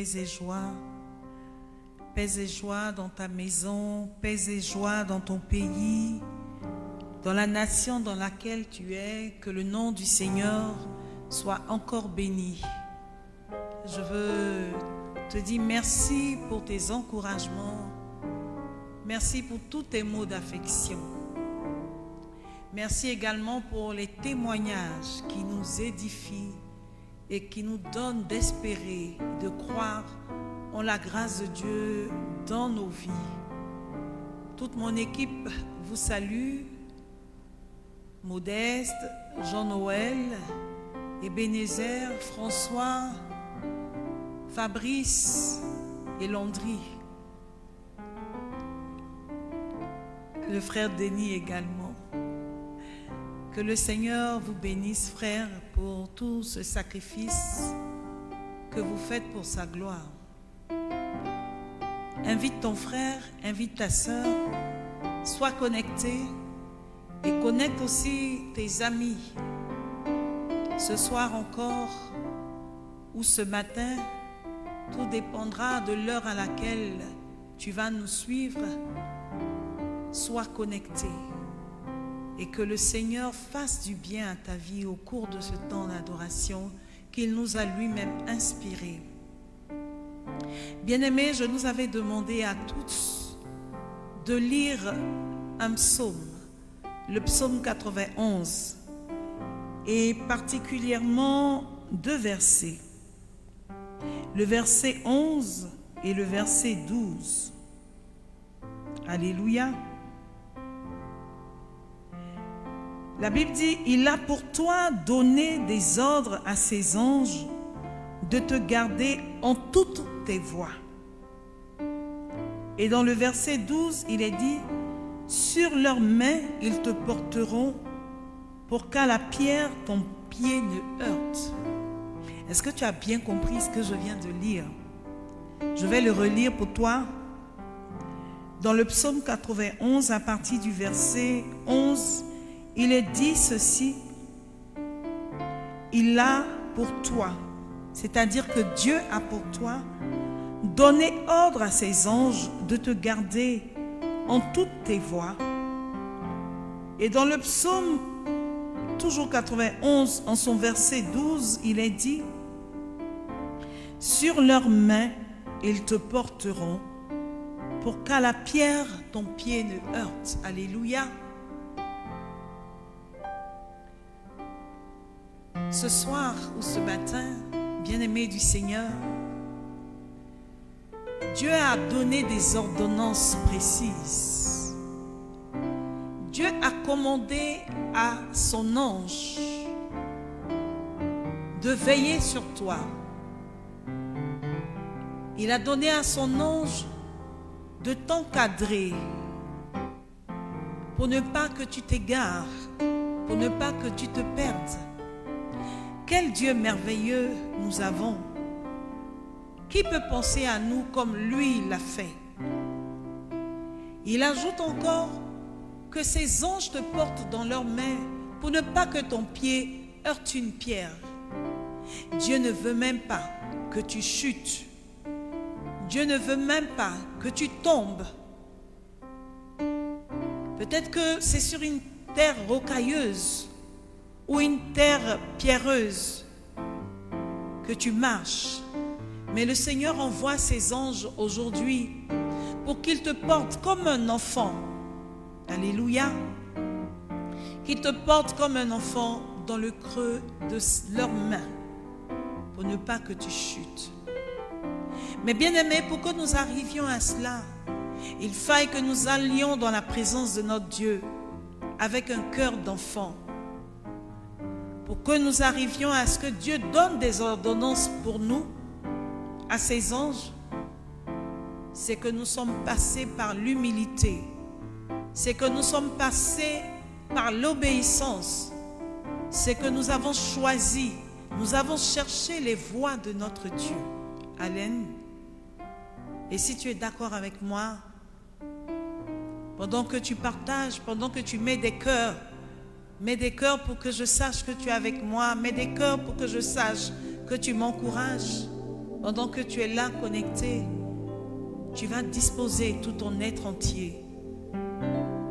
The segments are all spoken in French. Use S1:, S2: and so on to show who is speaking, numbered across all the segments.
S1: paix et joie. Paix et joie dans ta maison, paix et joie dans ton pays, dans la nation dans laquelle tu es, que le nom du Seigneur soit encore béni. Je veux te dire merci pour tes encouragements, merci pour tous tes mots d'affection. Merci également pour les témoignages qui nous édifient et qui nous donnent d'espérer, de croire en la grâce de Dieu dans nos vies. Toute mon équipe vous salue. Modeste, Jean-Noël, Ebenezer, François, Fabrice et Landry. Le frère Denis également. Que le Seigneur vous bénisse, frère, pour tout ce sacrifice que vous faites pour sa gloire. Invite ton frère, invite ta sœur, sois connecté et connecte aussi tes amis. Ce soir encore ou ce matin, tout dépendra de l'heure à laquelle tu vas nous suivre. Sois connecté. Et que le Seigneur fasse du bien à ta vie au cours de ce temps d'adoration qu'il nous a lui-même inspiré. Bien-aimés, je nous avais demandé à tous de lire un psaume, le psaume 91, et particulièrement deux versets, le verset 11 et le verset 12. Alléluia. La Bible dit, il a pour toi donné des ordres à ses anges de te garder en toutes tes voies. Et dans le verset 12, il est dit, sur leurs mains, ils te porteront pour qu'à la pierre, ton pied ne heurte. Est-ce que tu as bien compris ce que je viens de lire? Je vais le relire pour toi. Dans le psaume 91, à partir du verset 11, il est dit ceci, il a pour toi, c'est-à-dire que Dieu a pour toi donné ordre à ses anges de te garder en toutes tes voies. Et dans le psaume, toujours 91, en son verset 12, il est dit, sur leurs mains, ils te porteront pour qu'à la pierre, ton pied ne heurte. Alléluia. Ce soir ou ce matin, bien-aimés du Seigneur, Dieu a donné des ordonnances précises. Dieu a commandé à son ange de veiller sur toi. Il a donné à son ange de t'encadrer pour ne pas que tu t'égares, pour ne pas que tu te perdes. Quel Dieu merveilleux nous avons. Qui peut penser à nous comme lui l'a fait? Il ajoute encore que ses anges te portent dans leurs mains pour ne pas que ton pied heurte une pierre. Dieu ne veut même pas que tu chutes. Dieu ne veut même pas que tu tombes. Peut-être que c'est sur une terre rocailleuse ou une terre pierreuse que tu marches. Mais le Seigneur envoie ses anges aujourd'hui pour qu'ils te portent comme un enfant. Alléluia. Qu'ils te portent comme un enfant dans le creux de leurs mains pour ne pas que tu chutes. Mais bien aimés, pour que nous arrivions à cela, il faille que nous allions dans la présence de notre Dieu avec un cœur d'enfant. Pour que nous arrivions à ce que Dieu donne des ordonnances pour nous, à ses anges, c'est que nous sommes passés par l'humilité, c'est que nous sommes passés par l'obéissance, c'est que nous avons choisi, nous avons cherché les voies de notre Dieu. Amen. Et si tu es d'accord avec moi, pendant que tu partages, pendant que tu mets des cœurs pour que je sache que tu es avec moi, mets des cœurs pour que je sache que tu m'encourages. Pendant que tu es là connecté, tu vas disposer tout ton être entier,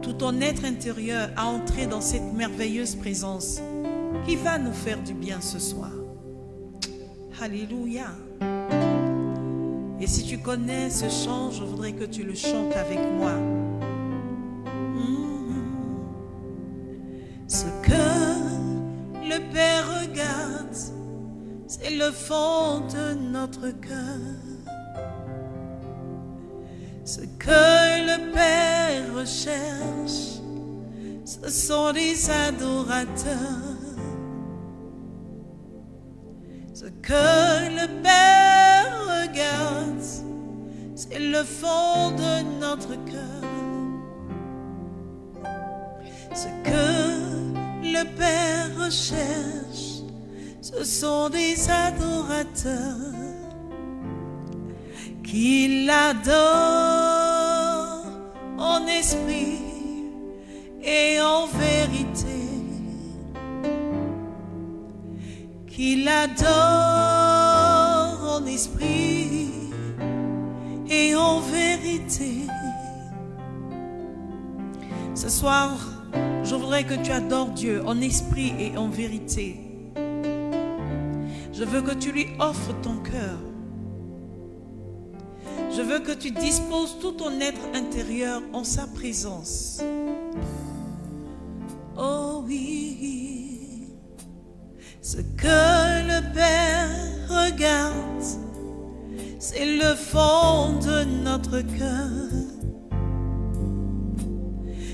S1: tout ton être intérieur à entrer dans cette merveilleuse présence qui va nous faire du bien ce soir. Alléluia. Et si tu connais ce chant, je voudrais que tu le chantes avec moi. Ce que le Père regarde, c'est le fond de notre cœur. Ce que le Père recherche, ce sont des adorateurs. Ce que le Père regarde, c'est le fond de notre cœur. Ce que le Père recherche, ce sont des adorateurs qui l'adorent en esprit et en vérité. Qui l'adore en esprit et en vérité. Ce soir, je voudrais que tu adores Dieu en esprit et en vérité. Je veux que tu lui offres ton cœur. Je veux que tu disposes tout ton être intérieur en sa présence. Oh oui. Ce que le Père regarde, c'est le fond de notre cœur.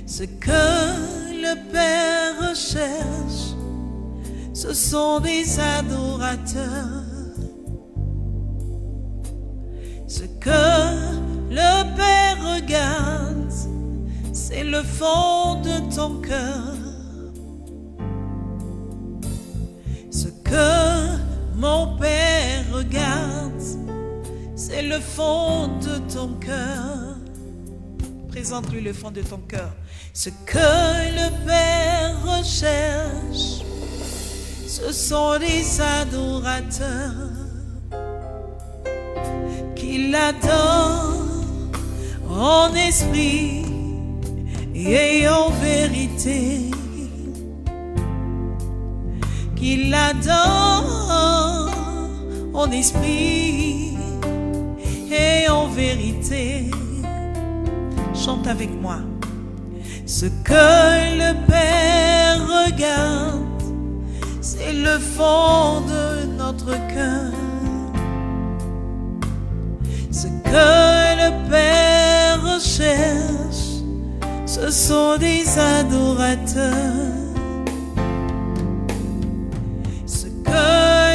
S1: Ce que le Père recherche, ce sont des adorateurs. Ce que le Père regarde, c'est le fond de ton cœur. Ce que mon Père regarde, c'est le fond de ton cœur. Présente-lui le fond de ton cœur. Ce que le Père recherche, ce sont des adorateurs qui l'adorent en esprit et en vérité. Qui l'adore en esprit et en vérité. Chante avec moi. Ce que le Père regarde, c'est le fond de notre cœur. Ce que le Père recherche, ce sont des adorateurs.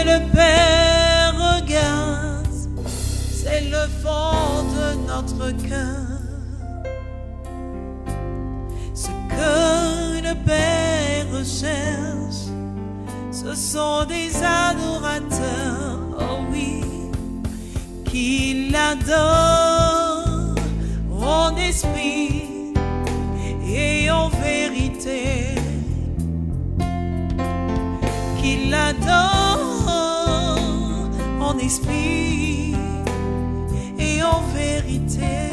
S1: Le Père regarde, c'est le fond de notre cœur. Ce que le Père recherche, ce sont des adorateurs, oh oui, qui l'adorent en esprit et en vérité. Qui l'adore en esprit et en vérité.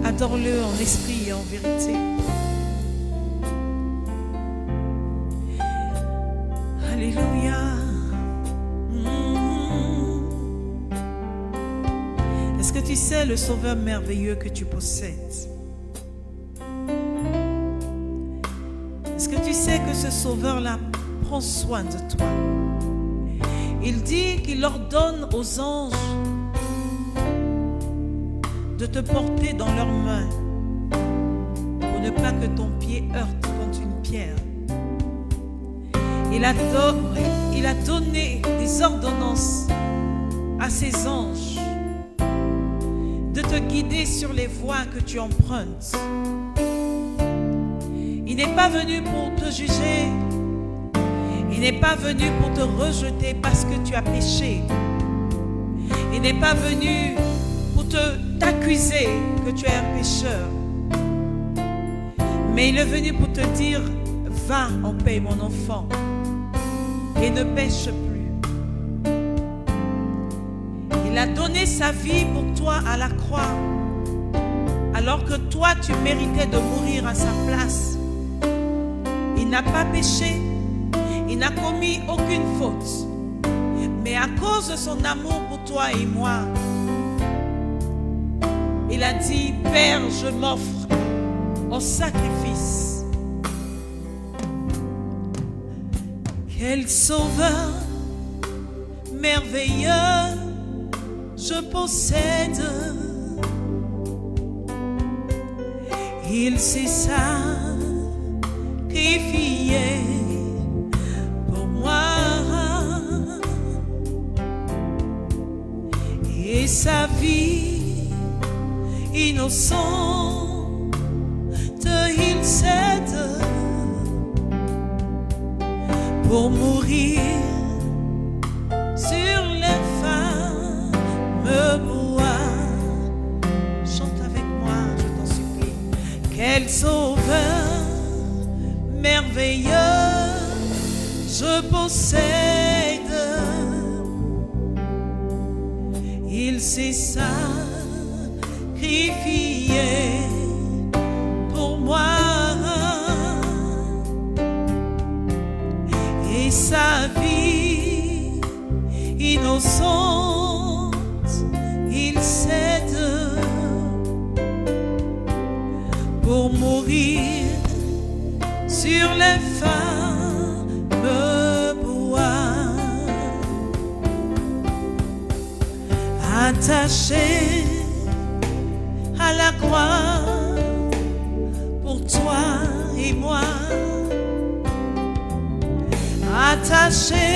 S1: Adore-le en esprit et en vérité. Alléluia. Est-ce que tu sais le Sauveur merveilleux que tu possèdes? Est-ce que tu sais que ce Sauveur-là prend soin de toi? Il dit qu'il ordonne aux anges de te porter dans leurs mains pour ne pas que ton pied heurte contre une pierre. Il a donné des ordonnances à ses anges de te guider sur les voies que tu empruntes. Il n'est pas venu pour te juger. Il n'est pas venu pour te rejeter parce que tu as péché. Il n'est pas venu pour t'accuser que tu es un pécheur. Mais il est venu pour te dire, Va en paix, mon enfant, et ne pêche plus. Il a donné sa vie pour toi à la croix, alors que toi tu méritais de mourir à sa place. Il n'a pas péché, il n'a commis aucune faute, mais à cause de son amour pour toi et moi, il a dit: Père, je m'offre en sacrifice. Quel sauveur merveilleux je possède. Il s'est sacrifié pour moi, et sa vie innocente il cède pour mourir sur les fameux bois. Chante avec moi, je t'en supplie. Quel sauveur merveilleux je possède. Il s'est sacrifié pour moi, et sa vie innocente il cède pour mourir sur les fameux bois. Attaché à la croix pour toi et moi, attaché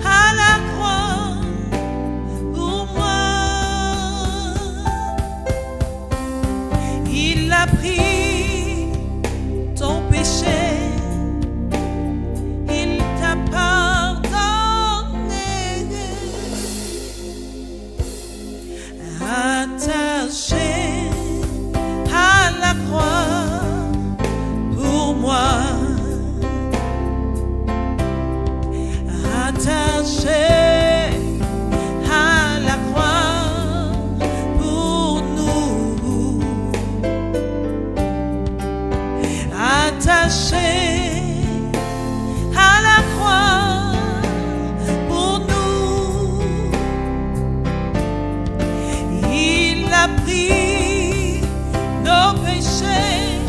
S1: à la croix pour moi, il a pris ton péché, il t'a pardonné. Attaché à la croix pour moi, attaché à la croix pour nous, attaché à la croix pour nous, il a pris nos péchés,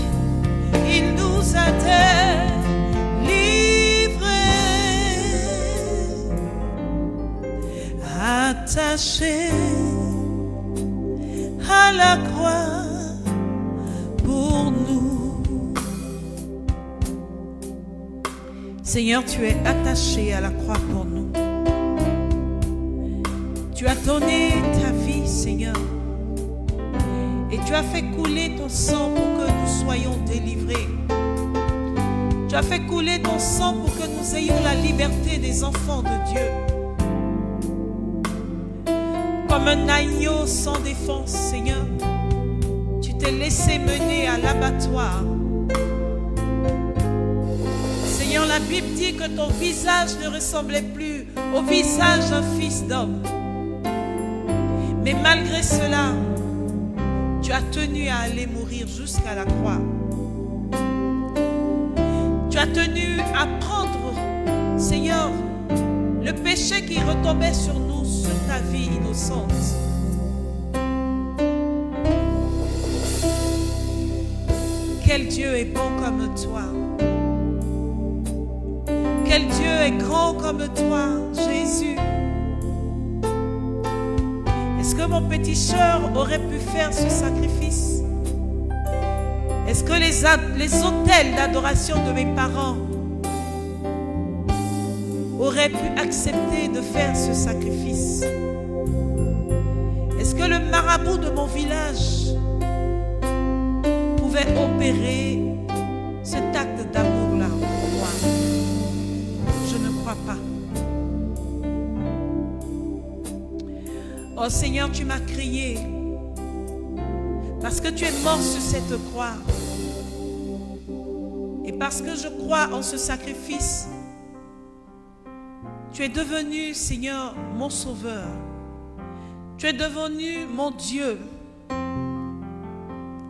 S1: il nous a attaché à la croix pour nous. Seigneur, tu es attaché à la croix pour nous. Tu as donné ta vie, Seigneur, et tu as fait couler ton sang pour que nous soyons délivrés. Tu as fait couler ton sang pour que nous ayons la liberté des enfants de Dieu. Comme un agneau sans défense, Seigneur, tu t'es laissé mener à l'abattoir. Seigneur, la Bible dit que ton visage ne ressemblait plus au visage d'un fils d'homme. Mais malgré cela, tu as tenu à aller mourir jusqu'à la croix. Tu as tenu à prendre, Seigneur, le péché qui retombait sur nous, sur ta vie innocente. Quel Dieu est bon comme toi. Quel Dieu est grand comme toi, Jésus. Est-ce que mon petit cœur aurait pu faire ce sacrifice? Est-ce que les autels d'adoration de mes parents auraient pu accepter de faire ce sacrifice? Est-ce que le marabout de mon village pouvait opérer cet acte d'amour-là pour moi? Je ne crois pas. Oh Seigneur, tu m'as crié parce que tu es mort sur cette croix. Et parce que je crois en ce sacrifice, tu es devenu, Seigneur, mon sauveur. Tu es devenu mon Dieu.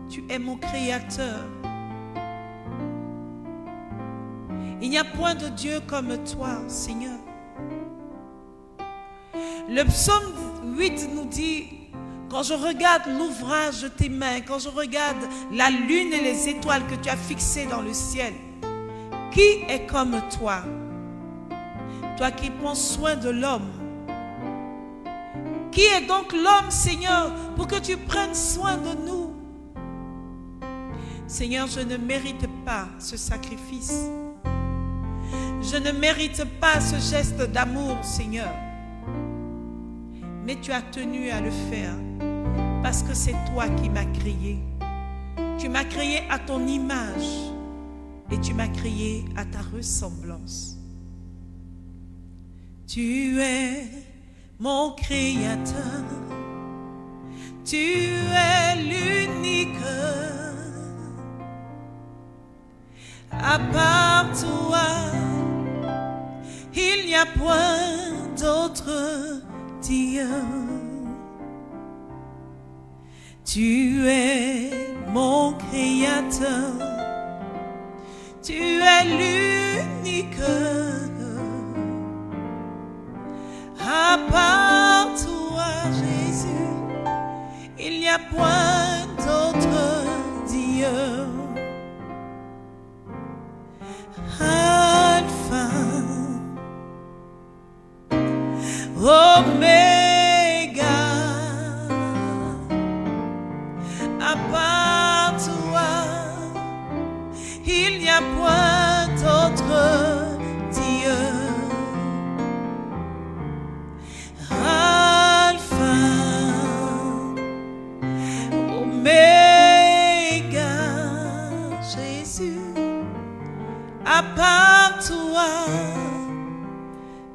S1: Tu es mon créateur. Il n'y a point de Dieu comme toi, Seigneur. Le psaume 8 nous dit, quand je regarde l'ouvrage de tes mains, quand je regarde la lune et les étoiles que tu as fixées dans le ciel, qui est comme toi? Toi qui prends soin de l'homme. Qui est donc l'homme, Seigneur, pour que tu prennes soin de nous? Seigneur, je ne mérite pas ce sacrifice. Je ne mérite pas ce geste d'amour, Seigneur. Mais tu as tenu à le faire parce que c'est toi qui m'as créé. Tu m'as créé à ton image et tu m'as créé à ta ressemblance. Tu es mon créateur. Tu es l'unique. À part toi, il n'y a point d'autre Dieu. Tu es mon créateur. Tu es l'unique. À part toi, Jésus, il n'y a point d'autre Dieu. Alpha, Oméga, à part toi, il n'y a point d'autre Dieu. Alpha, Oméga, Jésus. À part toi,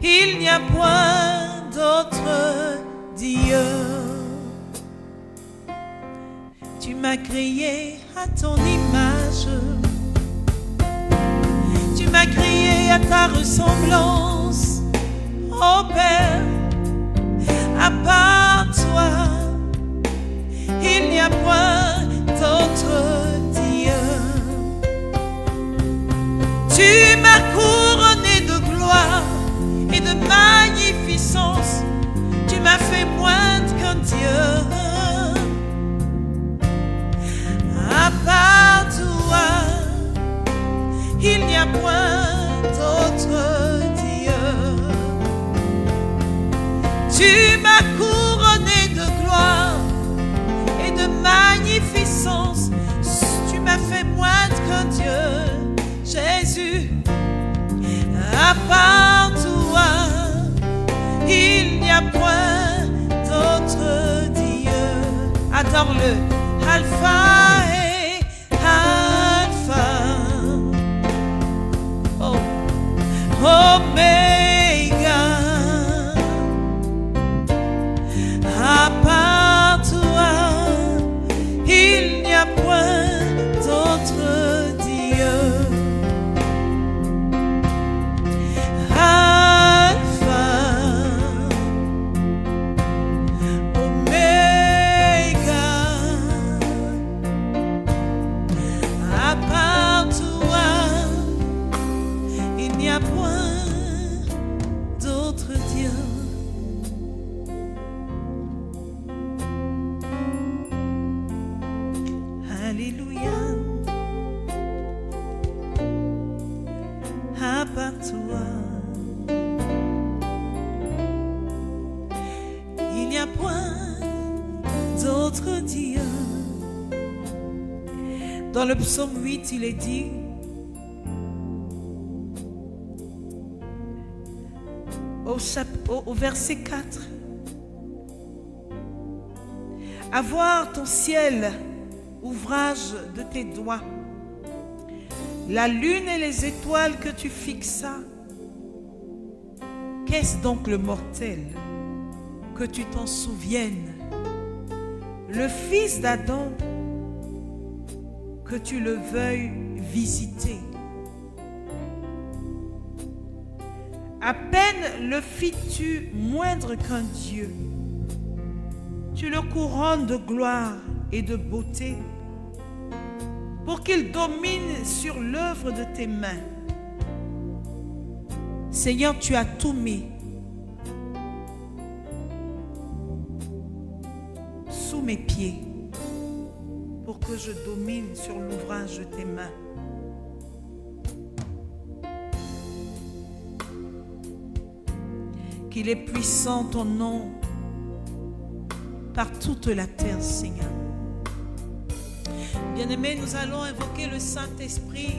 S1: il n'y a point d'autre Dieu. Tu m'as créé à ton image. Tu m'as créé à ta ressemblance. Oh Père, à part toi, il n'y a point d'autre Dieu. Tu m'as couronné de gloire et de magnificence. Tu m'as fait moindre qu'un Dieu. À part toi, il n'y a point d'autre Dieu. Tu m'as couronné de gloire et de magnificence. Tu m'as fait moindre qu'un Dieu. Jésus, à part toi, il n'y a point d'autre Dieu. Adore-le. Alpha et Alpha, oh, Oméga. À part toi, il n'y a point d'autre Dieu. Alléluia. À part toi, il n'y a point d'autre Dieu. Dans le psaume 8, il est dit, au verset 4, à voir ton ciel, ouvrage de tes doigts, la lune et les étoiles que tu fixas. Qu'est-ce donc le mortel que tu t'en souviennes, le fils d'Adam que tu le veuilles visiter? À peine le fis-tu moindre qu'un Dieu. Tu le couronnes de gloire et de beauté pour qu'il domine sur l'œuvre de tes mains. Seigneur, tu as tout mis sous mes pieds pour que je domine sur l'ouvrage de tes mains. Qu'il est puissant ton nom par toute la terre, Seigneur. Bien-aimés, nous allons invoquer le Saint-Esprit,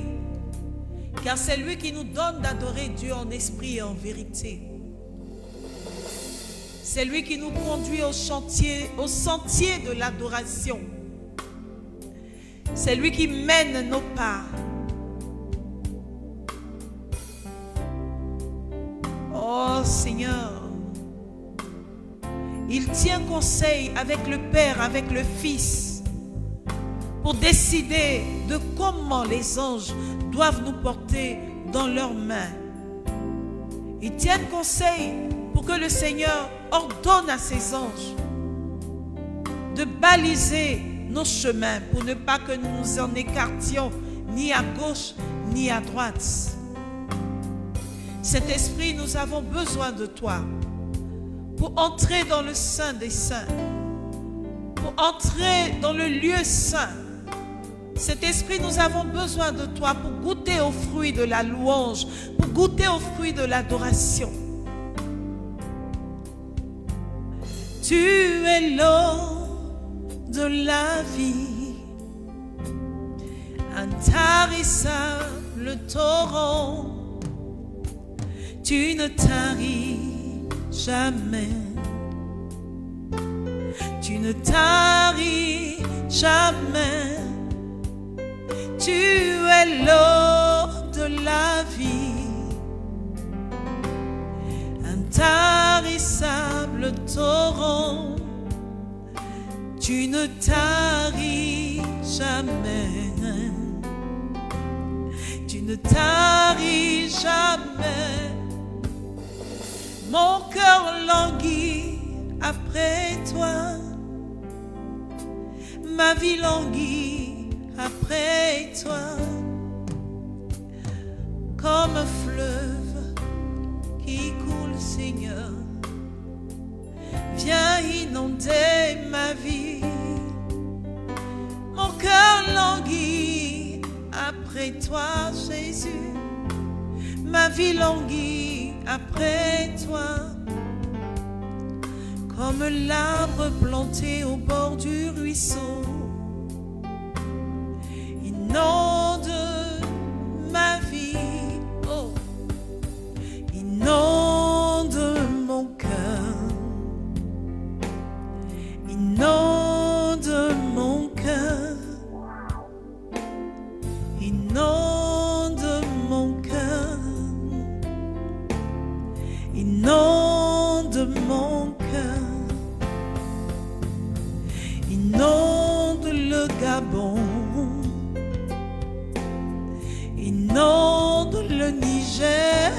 S1: car c'est lui qui nous donne d'adorer Dieu en esprit et en vérité. C'est lui qui nous conduit au sentier de l'adoration. C'est lui qui mène nos pas. Oh Seigneur, il tient conseil avec le Père, avec le Fils, pour décider de comment les anges doivent nous porter dans leurs mains. Ils tiennent conseil pour que le Seigneur ordonne à ses anges de baliser nos chemins pour ne pas que nous nous en écartions ni à gauche ni à droite. Cet esprit, nous avons besoin de toi pour entrer dans le Saint des Saints, pour entrer dans le lieu saint. Cet esprit, nous avons besoin de toi pour goûter aux fruits de la louange, pour goûter aux fruits de l'adoration. Tu es l'eau de la vie, intarissable torrent. Tu ne taris jamais. Tu ne taris jamais. Tu es l'eau de la vie, intarissable torrent. Tu ne taris jamais. Tu ne taris jamais. Mon cœur languit après toi. Ma vie languit après toi. Comme un fleuve qui coule, Seigneur, viens inonder ma vie. Mon cœur languit après toi, Jésus. Ma vie languit après toi. Comme l'arbre planté au bord du ruisseau, inonde ma vie. Oh, inonde mon cœur. Inonde mon cœur. Inonde mon cœur. Inonde mon cœur. Inonde le Gabon. Inonde le Niger.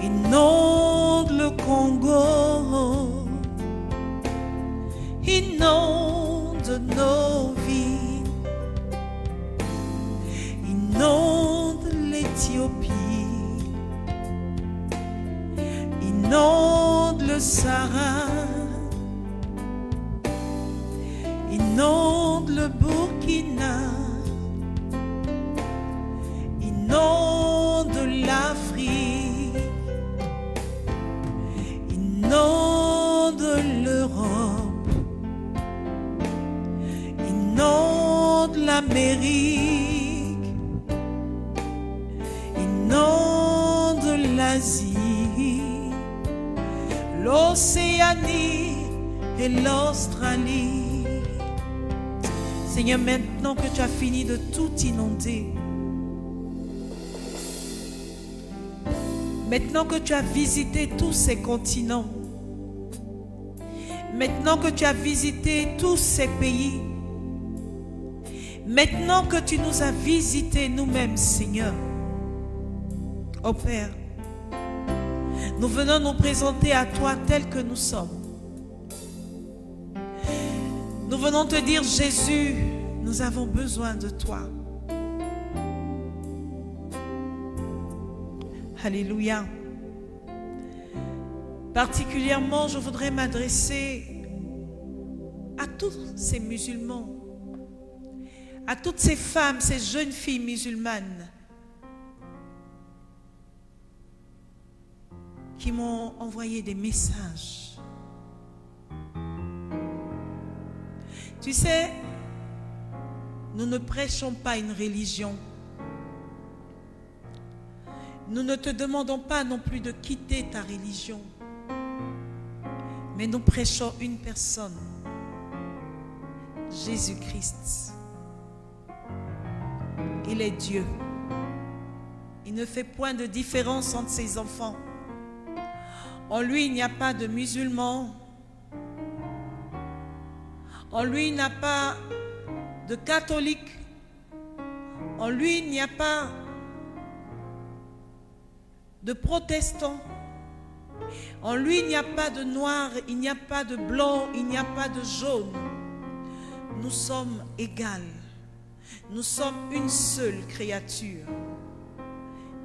S1: Inonde le Congo. Inonde nos vies. Inonde l'Éthiopie. Inonde le Sahara. Inonde le Burkina. Inonde l'Afrique. Inonde l'Europe. Inonde l'Amérique. Inonde l'Asie, l'Océanie et l'Australie. Seigneur, maintenant que tu as fini de tout inonder, maintenant que tu as visité tous ces continents, maintenant que tu as visité tous ces pays, maintenant que tu nous as visités nous-mêmes, Seigneur, Ô Père, nous venons nous présenter à toi tel que nous sommes. Nous venons te dire, Jésus, nous avons besoin de toi. Alléluia. Particulièrement, je voudrais m'adresser à tous ces musulmans, à toutes ces femmes, ces jeunes filles musulmanes qui m'ont envoyé des messages. Tu sais, nous ne prêchons pas une religion. Nous ne te demandons pas non plus de quitter ta religion. Mais nous prêchons une personne, Jésus-Christ. Il est Dieu. Il ne fait point de différence entre ses enfants. En lui, il n'y a pas de musulmans. En lui, il n'y a pas de catholiques. En lui, il n'y a pas de protestants. En lui, il n'y a pas de noir, il n'y a pas de blanc, il n'y a pas de jaune. Nous sommes égales. Nous sommes une seule créature,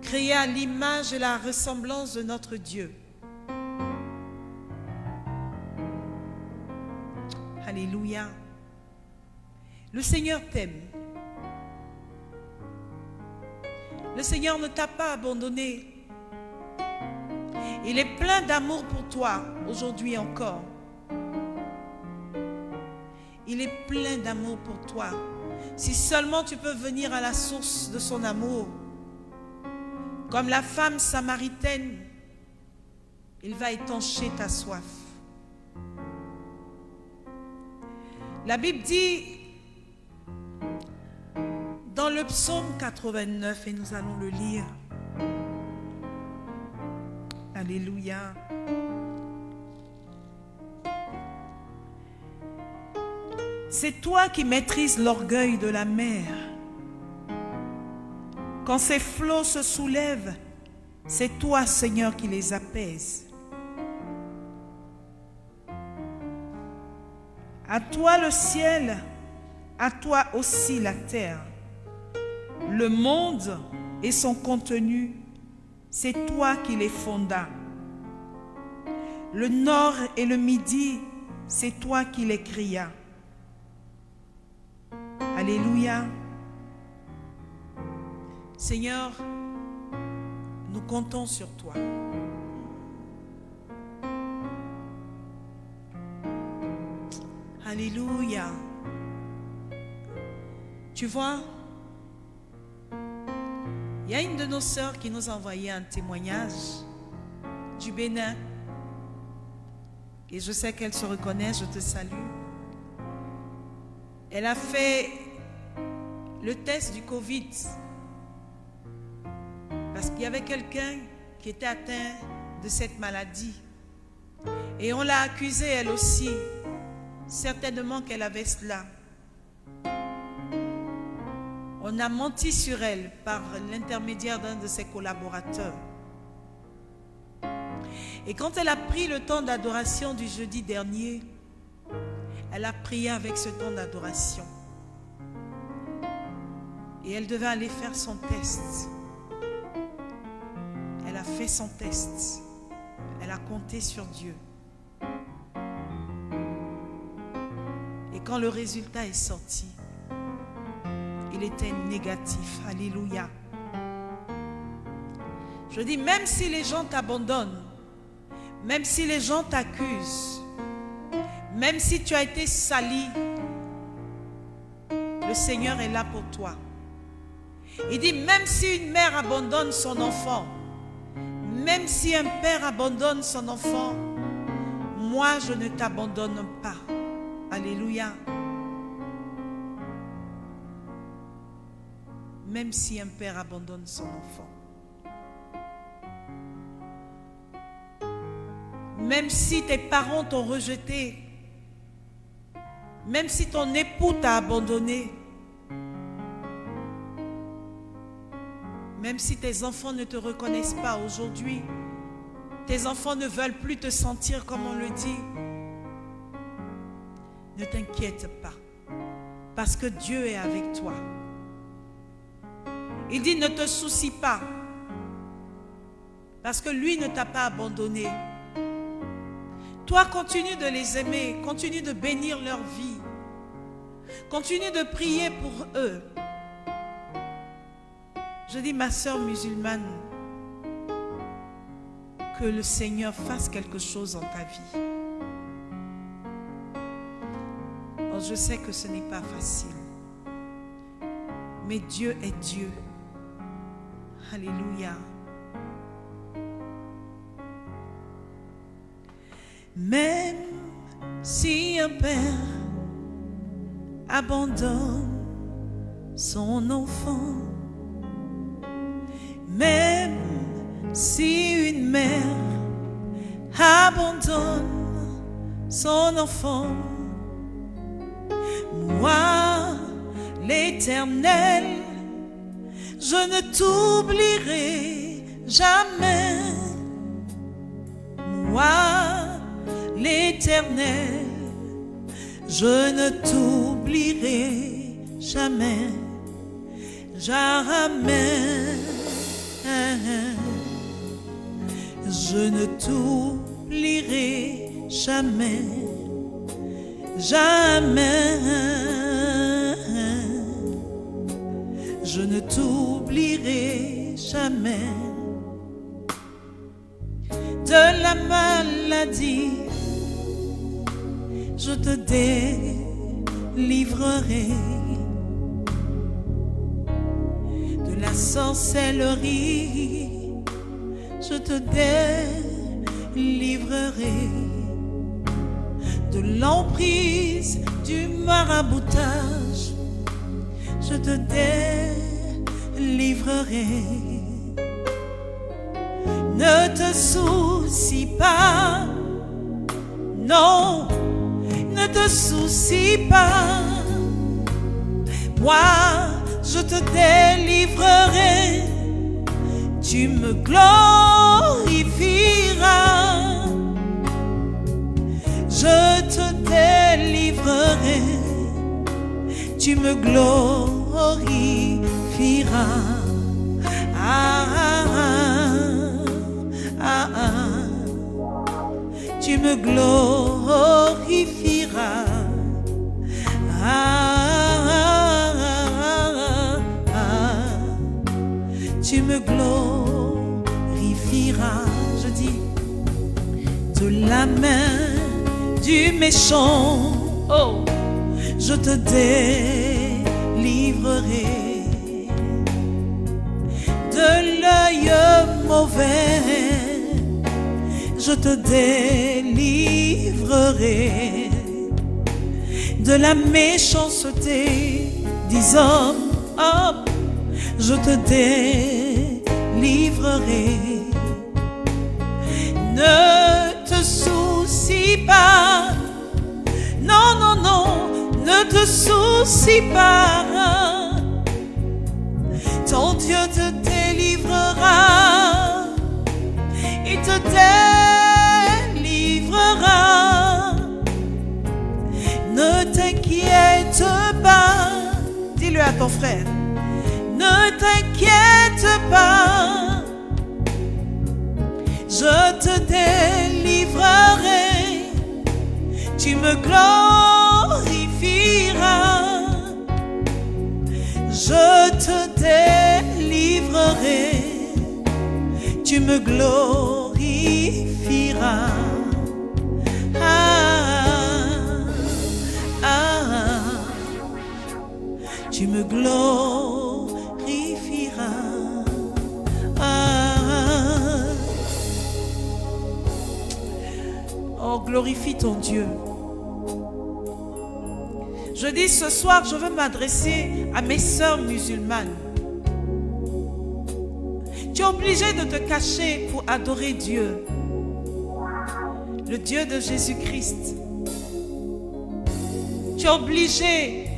S1: créée à l'image et la ressemblance de notre Dieu. Alléluia. Le Seigneur t'aime. Le Seigneur ne t'a pas abandonné. Il est plein d'amour pour toi aujourd'hui encore. Il est plein d'amour pour toi. Si seulement tu peux venir à la source de son amour, comme la femme samaritaine, il va étancher ta soif. La Bible dit dans le psaume 89, et nous allons le lire. Alléluia. C'est toi qui maîtrises l'orgueil de la mer. Quand ses flots se soulèvent, c'est toi, Seigneur, qui les apaise. À toi le ciel, à toi aussi la terre. Le monde et son contenu, c'est toi qui les fondas. Le nord et le midi, c'est toi qui les créas. Alléluia. Seigneur, nous comptons sur toi. Alléluia. Tu vois, il y a une de nos sœurs qui nous a envoyé un témoignage du Bénin. Et je sais qu'elle se reconnaît, je te salue. Elle a fait le test du Covid. Parce qu'il y avait quelqu'un qui était atteint de cette maladie. Et on l'a accusée elle aussi. Certainement qu'elle avait cela. On a menti sur elle par l'intermédiaire d'un de ses collaborateurs. Et quand elle a pris le temps d'adoration du jeudi dernier, elle a prié avec ce temps d'adoration. Et elle devait aller faire son test. Elle a fait son test. Elle a compté sur Dieu. Et quand le résultat est sorti, il était négatif. Alléluia. Je dis, même si les gens t'abandonnent, même si les gens t'accusent, même si tu as été sali, le Seigneur est là pour toi. Il dit, même si une mère abandonne son enfant, même si un père abandonne son enfant, moi je ne t'abandonne pas. Alléluia. Même si un père abandonne son enfant. Même si tes parents t'ont rejeté. Même si ton époux t'a abandonné. Même si tes enfants ne te reconnaissent pas aujourd'hui, tes enfants ne veulent plus te sentir comme on le dit, ne t'inquiète pas, parce que Dieu est avec toi. Il dit, ne te soucie pas, parce que lui ne t'a pas abandonné. Toi, continue de les aimer, continue de bénir leur vie, continue de prier pour eux. Je dis, ma sœur musulmane, que le Seigneur fasse quelque chose en ta vie. Oh, je sais que ce n'est pas facile, mais Dieu est Dieu. Alléluia. Même si un père abandonne son enfant, même si une mère abandonne son enfant, moi, l'Éternel, je ne t'oublierai jamais. Moi, l'Éternel, je ne t'oublierai jamais, jamais. Je ne t'oublierai jamais, jamais. Je ne t'oublierai jamais. De la maladie, je te délivrerai. De la sorcellerie, je te délivrerai. De l'emprise du maraboutage, je te délivrerai. Ne te soucie pas, non, ne te soucie pas. Moi, je te délivrerai, tu me glorifieras. Je te délivrerai, tu me glorifieras. Ah, ah, ah, ah. Tu me glorifieras. Ah, ah, ah. Tu me glorifieras. Je dis, de la main du méchant, oh, je te délivrerai. De l'œil mauvais, je te délivrerai. De la méchanceté des hommes, oh, je te délivrerai. Ne te soucie pas, non, non, non, ne te soucie pas. Ton Dieu te délivrera, il te délivrera. Ne t'inquiète pas, dis-le à ton frère. Ne t'inquiète pas, je te délivrerai, tu me glorifieras. Je te délivrerai, tu me glorifieras. Ah, ah, tu me glorifieras. Ah, oh, glorifie ton Dieu. Je dis ce soir, je veux m'adresser à mes sœurs musulmanes. Tu es obligé de te cacher pour adorer Dieu, le Dieu de Jésus-Christ. Tu es obligé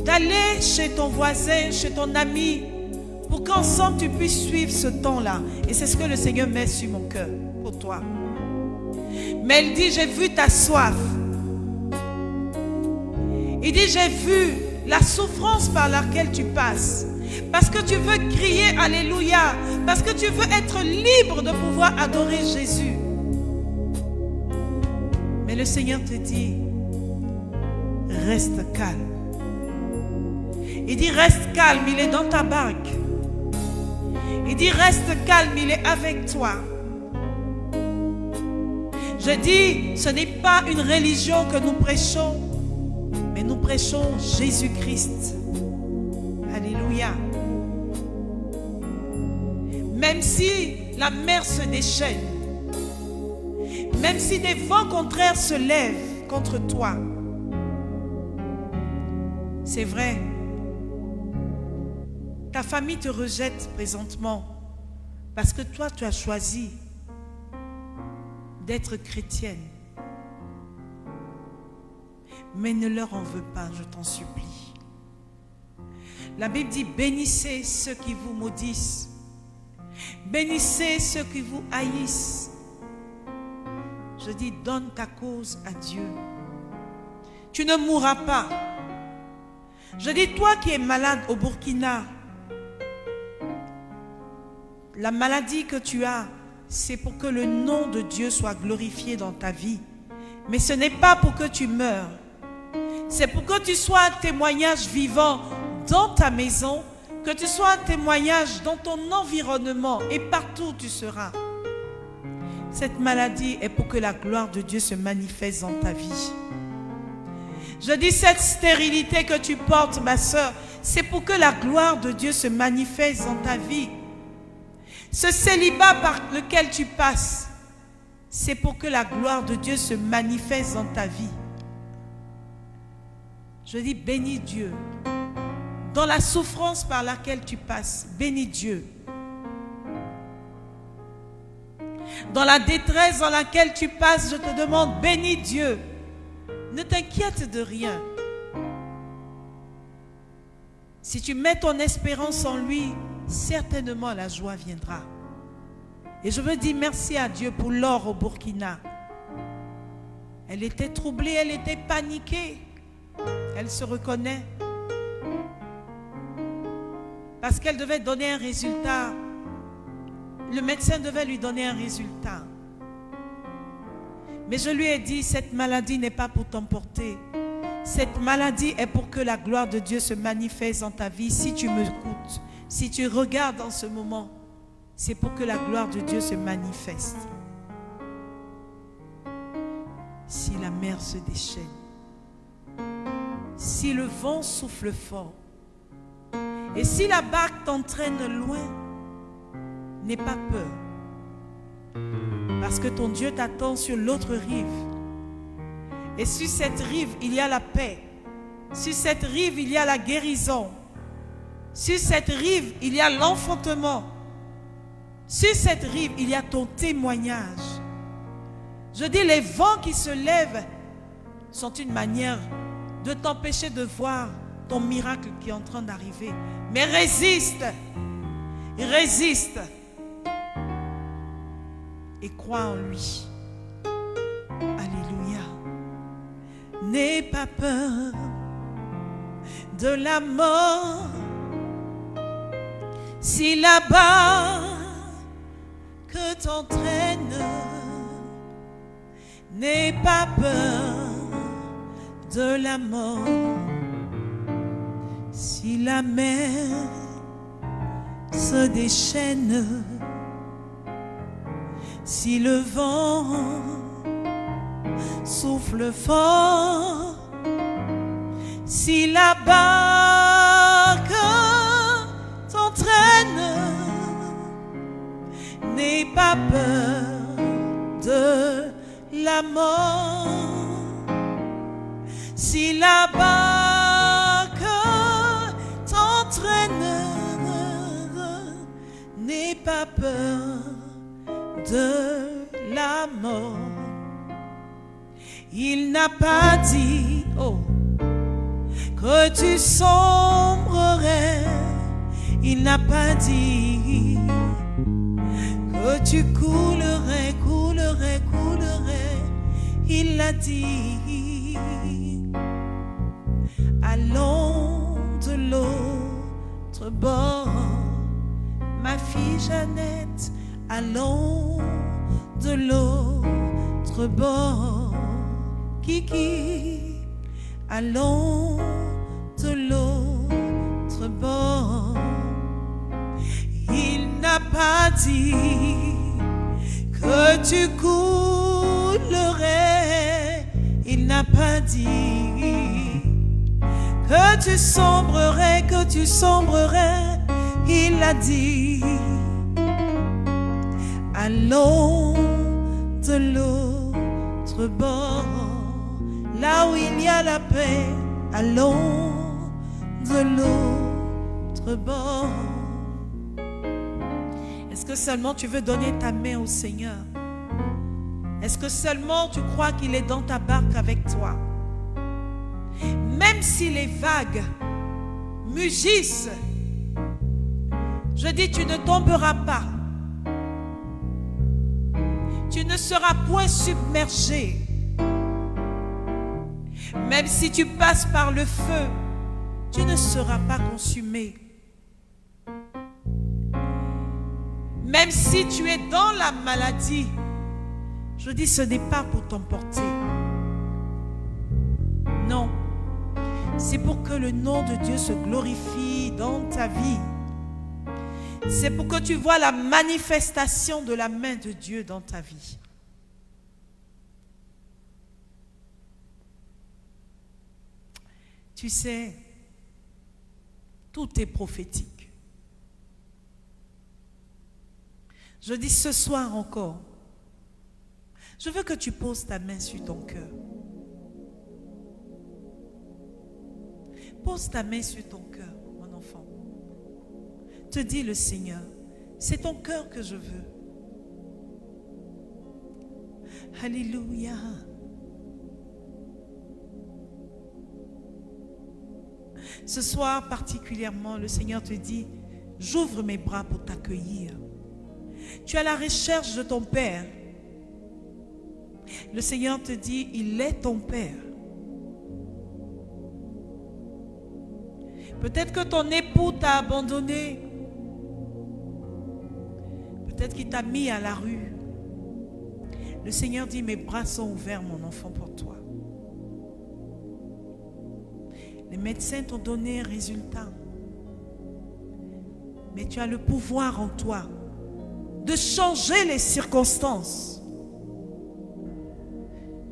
S1: d'aller chez ton voisin, chez ton ami, pour qu'ensemble tu puisses suivre ce temps-là. Et c'est ce que le Seigneur met sur mon cœur pour toi. Mais il dit, j'ai vu ta soif. Il dit, j'ai vu la souffrance par laquelle tu passes. Parce que tu veux crier Alléluia. Parce que tu veux être libre de pouvoir adorer Jésus. Mais le Seigneur te dit, reste calme. Il dit, reste calme, il est dans ta barque. Il dit, reste calme, il est avec toi. Je dis, ce n'est pas une religion que nous prêchons, mais nous prêchons Jésus-Christ. Alléluia. Même si la mer se déchaîne, même si des vents contraires se lèvent contre toi, c'est vrai, ta famille te rejette présentement parce que toi, tu as choisi d'être chrétienne. Mais ne leur en veux pas, je t'en supplie. La Bible dit, bénissez ceux qui vous maudissent. Bénissez ceux qui vous haïssent. Je dis, donne ta cause à Dieu. Tu ne mourras pas. Je dis, toi qui es malade au Burkina, la maladie que tu as, c'est pour que le nom de Dieu soit glorifié dans ta vie. Mais ce n'est pas pour que tu meurs. C'est pour que tu sois un témoignage vivant dans ta maison, que tu sois un témoignage dans ton environnement et partout où tu seras. Cette maladie est pour que la gloire de Dieu se manifeste dans ta vie. Je dis, cette stérilité que tu portes, ma soeur, c'est pour que la gloire de Dieu se manifeste dans ta vie. Ce célibat par lequel tu passes, c'est pour que la gloire de Dieu se manifeste dans ta vie. Je dis, bénis Dieu. Dans la souffrance par laquelle tu passes, bénis Dieu. Dans la détresse dans laquelle tu passes, je te demande, bénis Dieu. Ne t'inquiète de rien. Si tu mets ton espérance en lui, certainement la joie viendra. Et je veux dire merci à Dieu pour Laure au Burkina. Elle était troublée, elle était paniquée. Elle se reconnaît. Parce qu'elle devait donner un résultat. Le médecin devait lui donner un résultat. Mais je lui ai dit, cette maladie n'est pas pour t'emporter. Cette maladie est pour que la gloire de Dieu se manifeste dans ta vie. Si tu m'écoutes, si tu regardes en ce moment, c'est pour que la gloire de Dieu se manifeste. Si la mer se déchaîne, si le vent souffle fort, et si la barque t'entraîne loin, n'aie pas peur. Parce que ton Dieu t'attend sur l'autre rive. Et sur cette rive, il y a la paix. Sur cette rive, il y a la guérison. Sur cette rive, il y a l'enfantement. Sur cette rive, il y a ton témoignage. Je dis, les vents qui se lèvent sont une manière de t'empêcher de voir ton miracle qui est en train d'arriver. Mais résiste. Résiste. Et crois en lui. Alléluia. N'aie pas peur de la mort. Si là-bas que t'entraîne, n'aie pas peur de la mort. Si la mer se déchaîne, si le vent souffle fort, si la barque t'entraîne, n'aie pas peur de la mort. Si la barque t'entraîne, n'aie pas peur de la mort. Il n'a pas dit, oh, que tu sombrerais. Il n'a pas dit que tu coulerais, coulerais, coulerais. Il l'a dit. Allons de l'autre bord, ma fille Jeannette. Allons de l'autre bord, Kiki. Allons de l'autre bord. Il n'a pas dit que tu coulerais. Il n'a pas dit que tu sombrerais, que tu sombrerais. Il a dit allons de l'autre bord, là où il y a la paix. Allons de l'autre bord. Est-ce que seulement tu veux donner ta main au Seigneur? Est-ce que seulement tu crois qu'il est dans ta barque avec toi? Même si les vagues mugissent, je dis tu ne tomberas pas. Tu ne seras point submergé. Même si tu passes par le feu, tu ne seras pas consumé. Même si tu es dans la maladie, je dis ce n'est pas pour t'emporter. Non, c'est pour que le nom de Dieu se glorifie dans ta vie. C'est pour que tu vois la manifestation de la main de Dieu dans ta vie. Tu sais, tout est prophétique. Je dis ce soir encore, je veux que tu poses ta main sur ton cœur. Pose ta main sur ton cœur, mon enfant. Te dis le Seigneur, c'est ton cœur que je veux. Alléluia. Ce soir particulièrement, le Seigneur te dit, j'ouvre mes bras pour t'accueillir. Tu es à la recherche de ton Père. Le Seigneur te dit, il est ton Père. Peut-être que ton époux t'a abandonné. Peut-être qu'il t'a mis à la rue. Le Seigneur dit, mes bras sont ouverts, mon enfant, pour toi. Les médecins t'ont donné un résultat. Mais tu as le pouvoir en toi de changer les circonstances.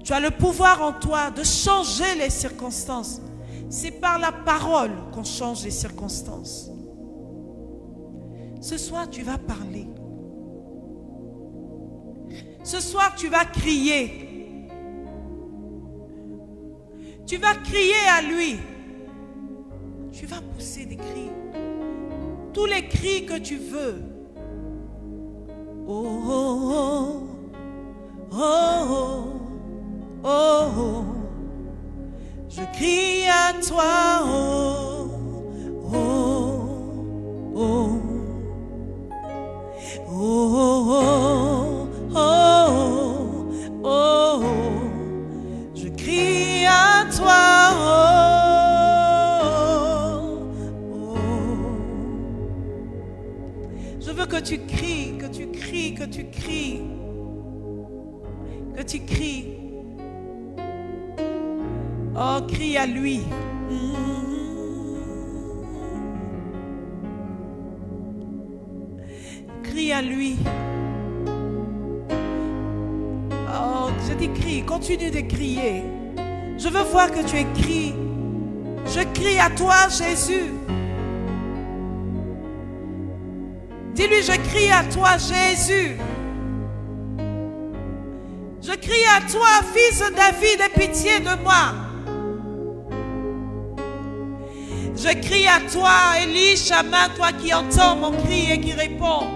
S1: Tu as le pouvoir en toi de changer les circonstances. C'est par la parole qu'on change les circonstances. Ce soir, tu vas parler. Ce soir, tu vas crier. Tu vas crier à lui. Tu vas pousser des cris. Tous les cris que tu veux. Oh, oh, oh, oh, oh, oh. Je crie à toi, oh, oh, oh, oh, oh, oh, oh, oh. Je crie à toi, oh, oh. Je veux que tu cries, que tu cries, que tu cries, que tu cries. Oh, crie à lui. Crie à lui. Oh, je dis crie, continue de crier. Je veux voir que tu écris. Je crie à toi, Jésus. Dis-lui, je crie à toi, Jésus. Je crie à toi, fils de David, aie pitié de moi. Je crie à toi, Élie, Shammah, toi qui entends mon cri et qui réponds.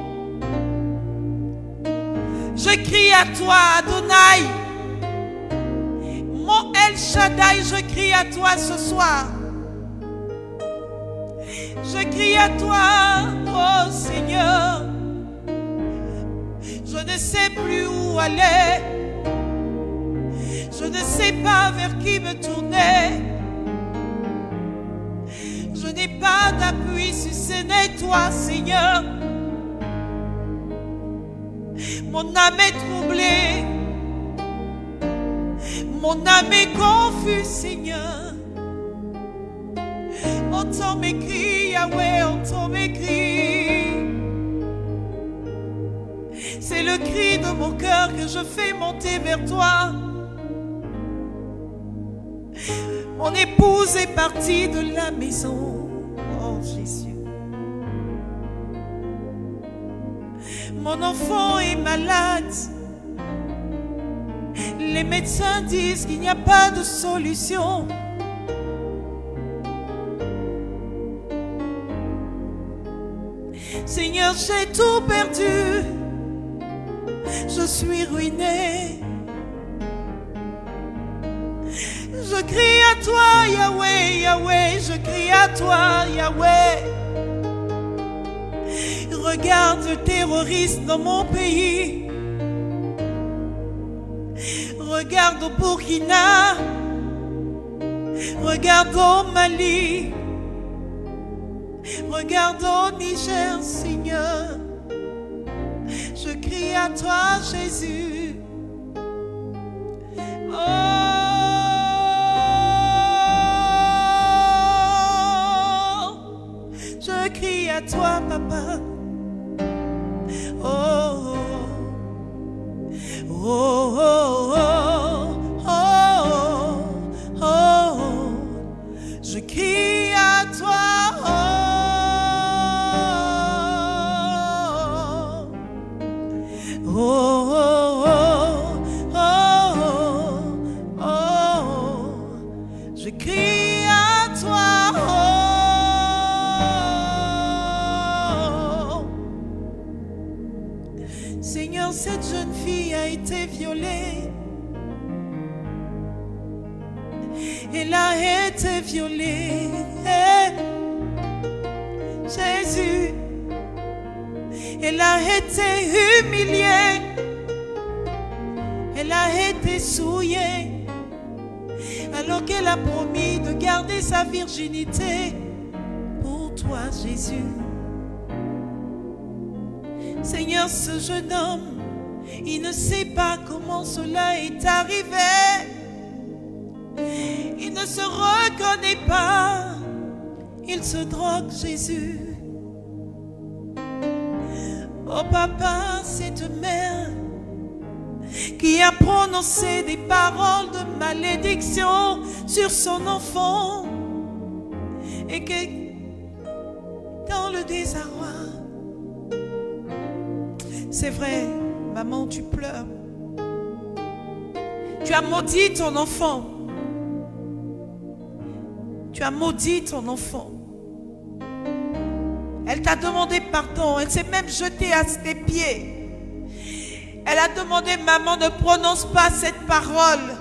S1: Je crie à toi, Adonai. Mon El Shaddai, je crie à toi ce soir. Je crie à toi, oh Seigneur. Je ne sais plus où aller. Je ne sais pas vers qui me tourner. Je n'ai pas d'appui si ce n'est toi, Seigneur. Mon âme est troublée. Mon âme est confuse, Seigneur. Entends mes cris, Yahweh, entends mes cris. C'est le cri de mon cœur que je fais monter vers toi. Mon épouse est partie de la maison. Oh Jésus. Mon enfant est malade. Les médecins disent qu'il n'y a pas de solution. Seigneur, j'ai tout perdu. Je suis ruiné. Je crie à toi, Yahweh, Yahweh. Je crie à toi, Yahweh. Regarde le terroriste dans mon pays. Regarde au Burkina. Regarde au Mali. Regarde au Niger, Seigneur. Je crie à toi, Jésus. Oh. Je crie à toi, Papa. Oh, oh, oh, oh, oh, oh, oh. Je crie à toi, oh, oh, oh, oh, oh, oh. Je crie à toi, oh. Seigneur, cette jeune fille a été violée. Elle a été violée. Jésus, elle a été humiliée. Elle a été souillée. Alors qu'elle a promis de garder sa virginité pour toi, Jésus. Seigneur, ce jeune homme, il ne sait pas comment cela est arrivé. Il ne se reconnaît pas. Il se drogue, Jésus. Oh papa, cette mère qui a prononcé des paroles de malédiction sur son enfant et que dans le désarroi, c'est vrai, maman, tu pleures. Tu as maudit ton enfant. Tu as maudit ton enfant. Elle t'a demandé pardon. Elle s'est même jetée à tes pieds. Elle a demandé, maman, ne prononce pas cette parole.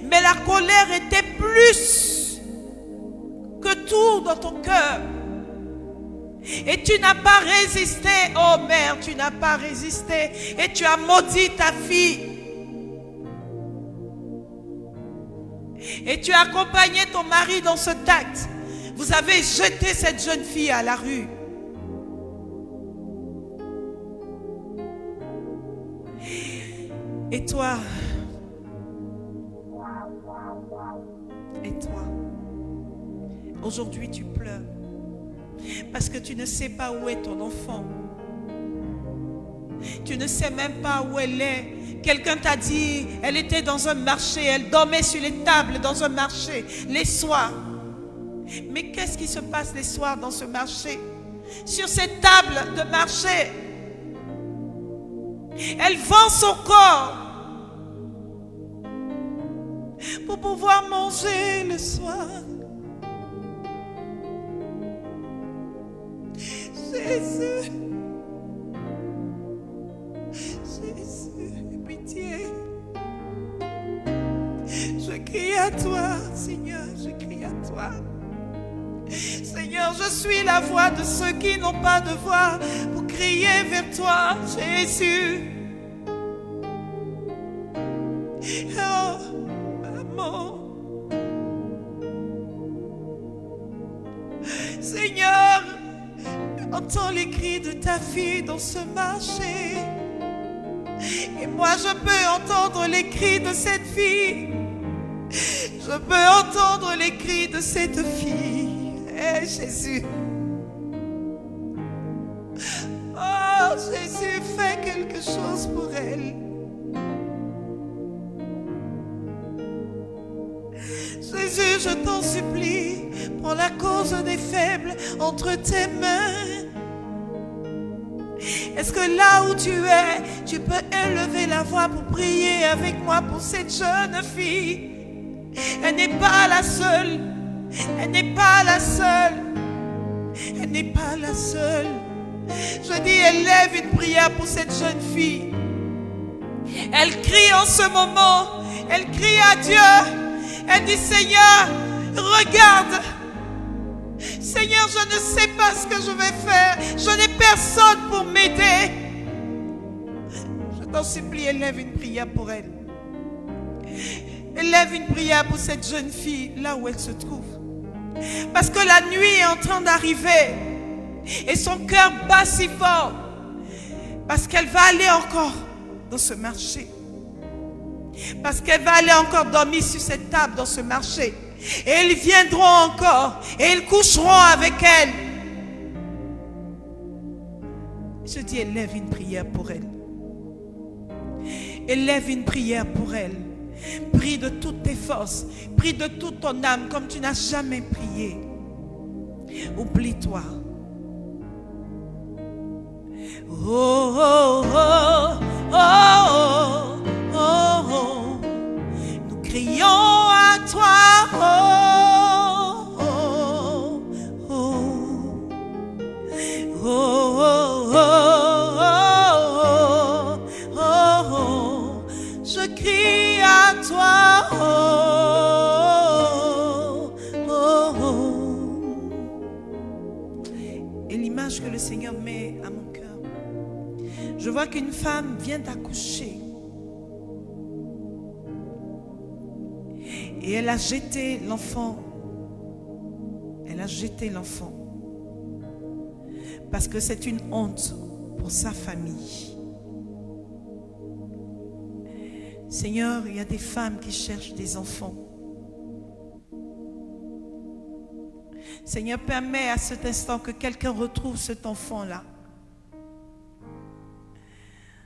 S1: Mais la colère était plus que tout dans ton cœur. Et tu n'as pas résisté. Oh mère, tu n'as pas résisté. Et tu as maudit ta fille. Et tu as accompagné ton mari dans ce acte. Vous avez jeté cette jeune fille à la rue. Et toi, aujourd'hui tu pleures parce que tu ne sais pas où est ton enfant. Tu ne sais même pas où elle est. Quelqu'un t'a dit, elle était dans un marché, elle dormait sur les tables dans un marché les soirs. Mais qu'est-ce qui se passe les soirs dans ce marché? Sur cette table de marché, elle vend son corps pour pouvoir manger le soir. Jésus, Jésus, pitié. Je crie à toi, Seigneur, je crie à toi. Seigneur, Seigneur, je suis la voix de ceux qui n'ont pas de voix pour crier vers toi, Jésus. Oh, maman. Seigneur, entends les cris de ta fille dans ce marché. Et moi, je peux entendre les cris de cette fille. Je peux entendre les cris de cette fille. Eh, Jésus. Oh, Jésus, fais quelque chose pour elle. Jésus, je t'en supplie, prends la cause des faibles entre tes mains. Est-ce que là où tu es, tu peux élever la voix pour prier avec moi pour cette jeune fille? Elle n'est pas la seule. Elle n'est pas la seule. Elle n'est pas la seule. Je dis, élève une prière pour cette jeune fille. Elle crie en ce moment. Elle crie à Dieu. Elle dit, Seigneur, regarde. Seigneur, je ne sais pas ce que je vais faire. Je n'ai personne pour m'aider. Je t'en supplie, élève une prière pour elle. Élève une prière pour cette jeune fille, là où elle se trouve. Parce que la nuit est en train d'arriver. Et son cœur bat si fort. Parce qu'elle va aller encore dans ce marché. Parce qu'elle va aller encore dormir sur cette table dans ce marché. Et ils viendront encore. Et ils coucheront avec elle. Je dis, élève une prière pour elle. Élève une prière pour elle. Prie de toutes tes forces. Prie de toute ton âme comme tu n'as jamais prié. Oublie-toi. Oh, oh, oh, oh, oh, oh, oh. Nous crions à toi. Oh, oh, oh, oh, oh, oh, oh, oh, oh. Je crie à toi. Oh, oh, oh. Et l'image que le Seigneur met à mon cœur, je vois qu'une femme vient d'accoucher. Et elle a jeté l'enfant. Elle a jeté l'enfant. Parce que c'est une honte pour sa famille. Seigneur, il y a des femmes qui cherchent des enfants. Seigneur, permets à cet instant que quelqu'un retrouve cet enfant-là.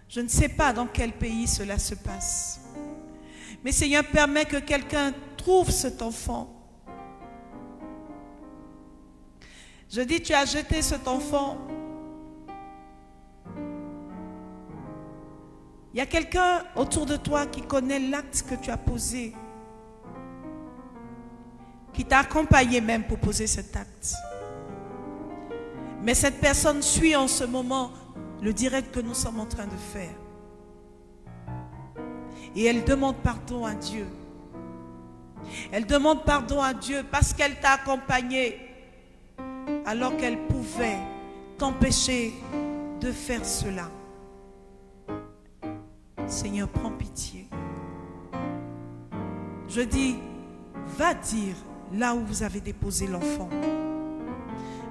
S1: Je ne sais pas dans quel pays cela se passe. Mais Seigneur, permets que quelqu'un trouve cet enfant. Je dis, tu as jeté cet enfant. Il y a quelqu'un autour de toi qui connaît l'acte que tu as posé, qui t'a accompagné même pour poser cet acte. Mais cette personne suit en ce moment le direct que nous sommes en train de faire. Et elle demande pardon à Dieu. Elle demande pardon à Dieu parce qu'elle t'a accompagné alors qu'elle pouvait t'empêcher de faire cela. Seigneur, prends pitié. Je dis, va dire là où vous avez déposé l'enfant.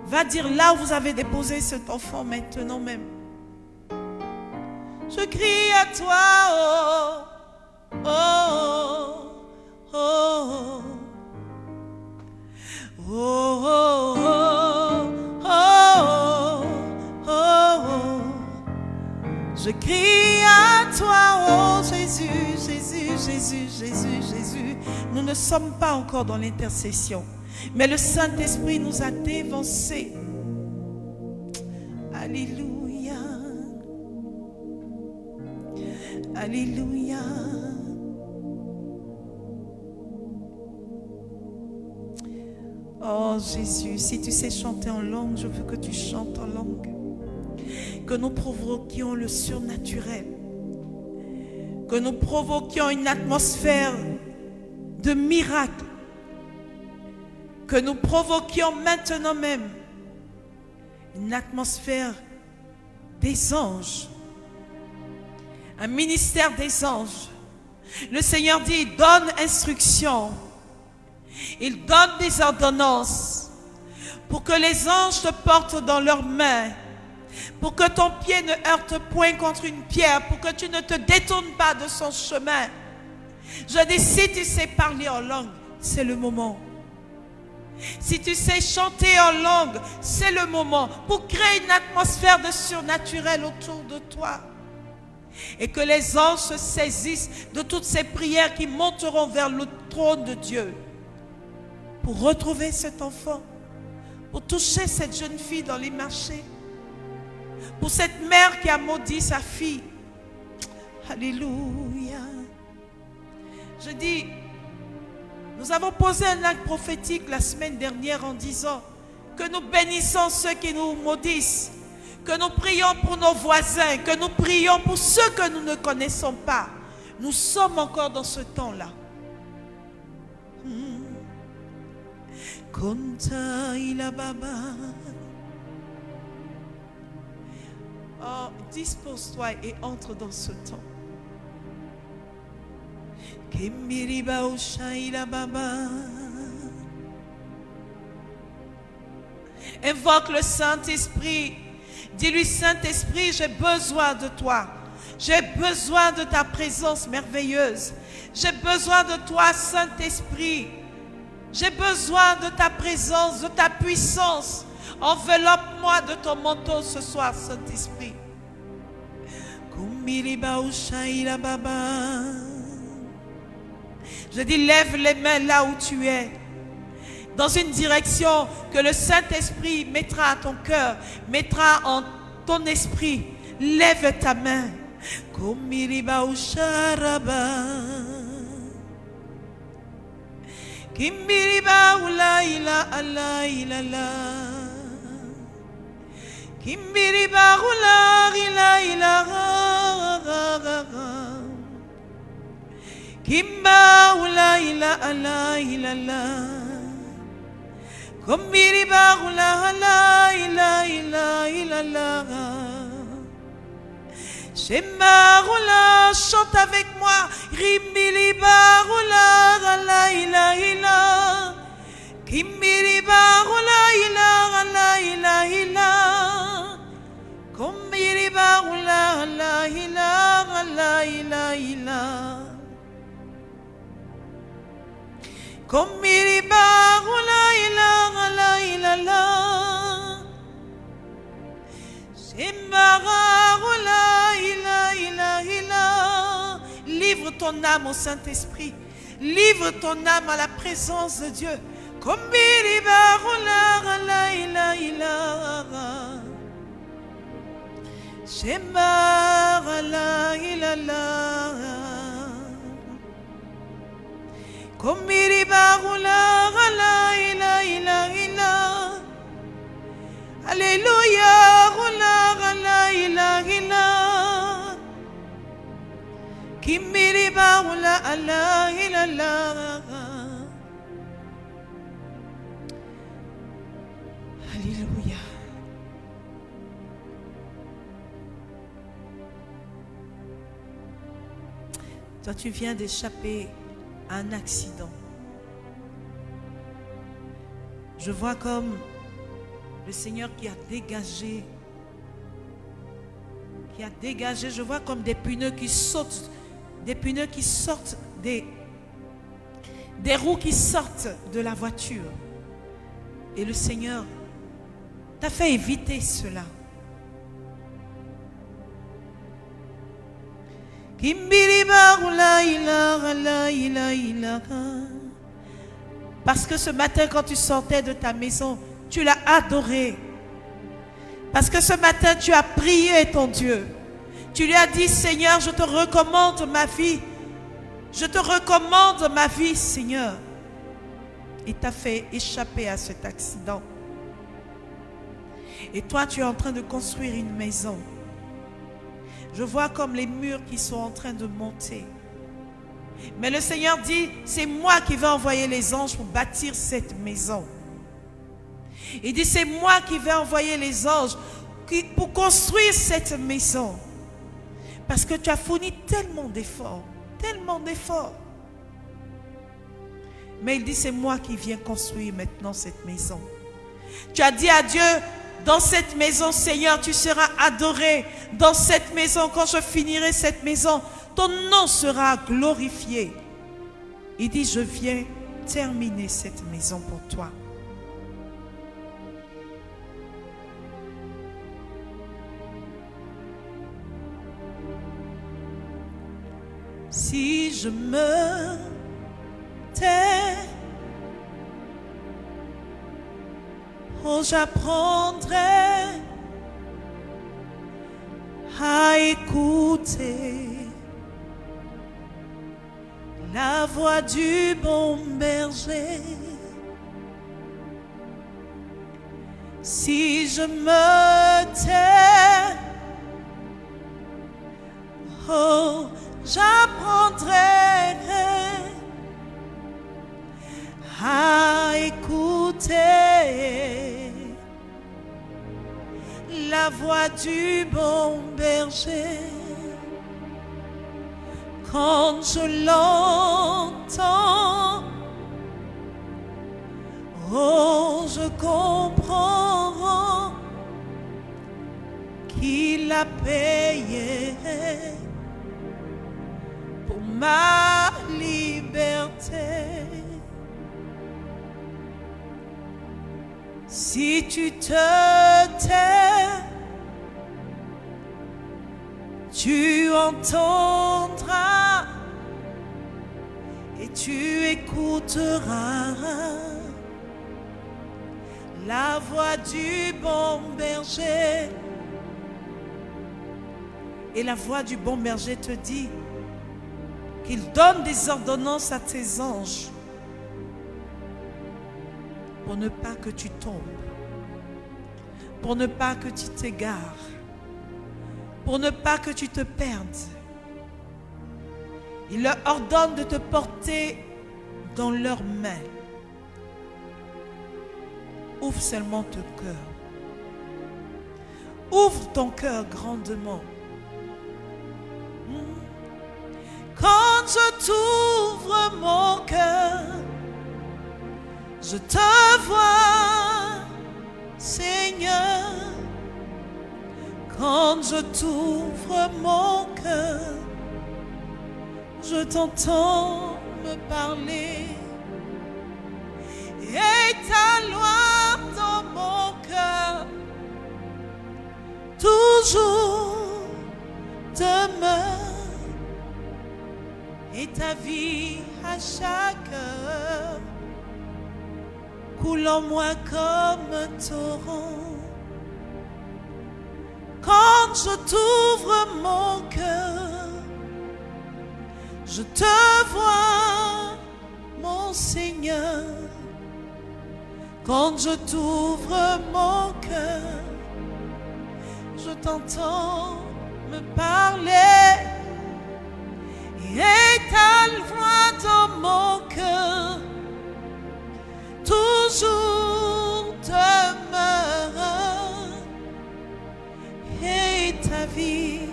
S1: Va dire là où vous avez déposé cet enfant maintenant même. Je crie à toi, oh, oh, oh, oh, oh, oh, oh, oh. Je crie à toi, oh Jésus, Jésus, Jésus, Jésus, Jésus. Nous ne sommes pas encore dans l'intercession, mais le Saint-Esprit nous a dévancés. Alléluia. Alléluia. Oh Jésus, si tu sais chanter en langue, je veux que tu chantes en langue. Que nous provoquions le surnaturel. Que nous provoquions une atmosphère de miracle. Que nous provoquions maintenant même une atmosphère des anges, un ministère des anges. Le Seigneur dit, il donne instruction, il donne des ordonnances pour que les anges te portent dans leurs mains, pour que ton pied ne heurte point contre une pierre, pour que tu ne te détournes pas de son chemin. Je dis, si tu sais parler en langue, c'est le moment. Si tu sais chanter en langue, c'est le moment pour créer une atmosphère de surnaturel autour de toi. Et que les anges se saisissent de toutes ces prières qui monteront vers le trône de Dieu pour retrouver cet enfant, pour toucher cette jeune fille dans les marchés, pour cette mère qui a maudit sa fille. Alléluia. Je dis, nous avons posé un acte prophétique la semaine dernière en disant que nous bénissons ceux qui nous maudissent, que nous prions pour nos voisins, que nous prions pour ceux que nous ne connaissons pas. Nous sommes encore dans ce temps-là. Oh, dispose-toi et entre dans ce temps. Invoque le Saint-Esprit. Dis-lui, Saint-Esprit, j'ai besoin de toi. J'ai besoin de ta présence merveilleuse. J'ai besoin de toi, Saint-Esprit. J'ai besoin de ta présence, de ta puissance. Enveloppe-moi de ton manteau ce soir, Saint-Esprit. Je dis, lève les mains là où tu es, dans une direction que le Saint-Esprit mettra à ton cœur, mettra en ton esprit. Lève ta main. Kimba ula ila ala ila la, kombiri ba ula ala ila ila ila la. Shema ula, chante avec moi. Rimbili ba ula ala ila ila, kimbiri ba ula ila ala ila ila, kombiri ba ula ala ila ala ila ila. Livre ton âme au Saint-Esprit. Livre ton âme à la présence de Dieu. Alléluia. Alléluia. Toi, tu viens d'échapper à un accident. Je vois comme le Seigneur qui a dégagé, je vois comme des pneus qui sautent, des roues qui sortent de la voiture. Et le Seigneur t'a fait éviter cela. Parce que ce matin, quand tu sortais de ta maison, tu l'as adoré. Parce que ce matin, tu as prié ton Dieu. Tu lui as dit, Seigneur, je te recommande ma vie. Je te recommande ma vie, Seigneur. Il t'a fait échapper à cet accident. Et toi, tu es en train de construire une maison. Je vois comme les murs qui sont en train de monter. Mais le Seigneur dit, c'est moi qui vais envoyer les anges pour bâtir cette maison. Il dit, c'est moi qui vais envoyer les anges pour construire cette maison. Parce que tu as fourni tellement d'efforts, tellement d'efforts. Mais il dit, c'est moi qui viens construire maintenant cette maison. Tu as dit à Dieu, dans cette maison, Seigneur, tu seras adoré. Dans cette maison, quand je finirai cette maison, ton nom sera glorifié. Il dit, je viens terminer cette maison pour toi. Si je me tais, oh, j'apprendrai à écouter la voix du bon berger. Si je me tais, oh, j'apprendrai à écouter la voix du bon berger. Quand je l'entends, oh, je comprends qu'il a payé pour ma liberté. Si tu te tais, tu entendras et tu écouteras la voix du bon berger. Et la voix du bon berger te dit qu'il donne des ordonnances à tes anges pour ne pas que tu tombes, pour ne pas que tu t'égares, pour ne pas que tu te perdes. Il leur ordonne de te porter dans leurs mains. Ouvre seulement ton cœur. Ouvre ton cœur grandement. Quand je t'ouvre mon cœur, je te vois, Seigneur. Quand je t'ouvre mon cœur, je t'entends me parler. Et ta loi dans mon cœur toujours demeure. Et ta vie à chaque heure coule en moi comme un torrent. Quand je t'ouvre mon cœur, je te vois, mon Seigneur. Quand je t'ouvre mon cœur, je t'entends me parler. Et ta voix dans mon cœur toujours demeure. Et ta vie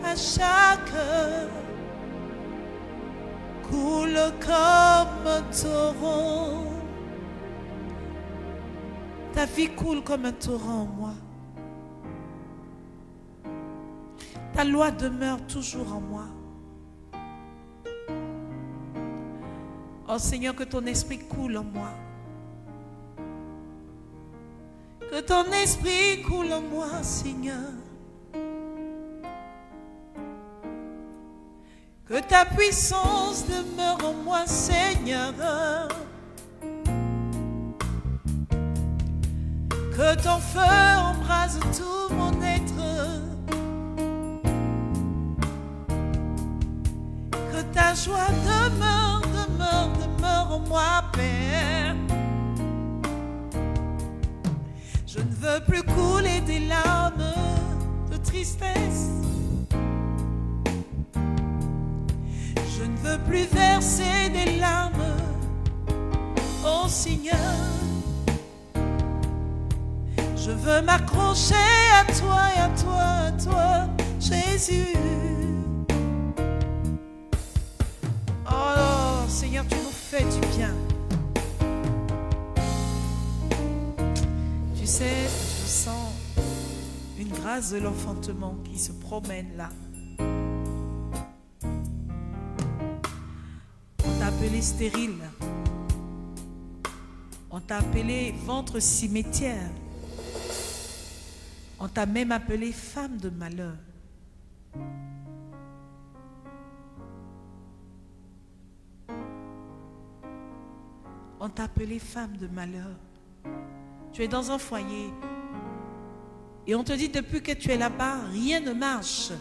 S1: à chaque heure coule comme un torrent. Ta vie coule comme un torrent en moi. Ta loi demeure toujours en moi. Oh Seigneur, que ton esprit coule en moi. Que ton esprit coule en moi, Seigneur. Que ta puissance demeure en moi, Seigneur. Que ton feu embrase tout mon être. Que ta joie demeure, demeure, demeure en moi, Père. Je ne veux plus couler des larmes de tristesse. Je ne veux plus verser des larmes, oh Seigneur. Je veux m'accrocher à toi et à toi, à toi, Jésus. Oh Seigneur, tu nous fais du bien. Tu sais, je sens une grâce de l'enfantement qui se promène là. On t'a appelé stérile. On t'a appelé ventre cimetière. On t'a même appelé femme de malheur. On t'a appelé femme de malheur. Tu es dans un foyer et on te dit depuis que tu es là-bas, rien ne marche.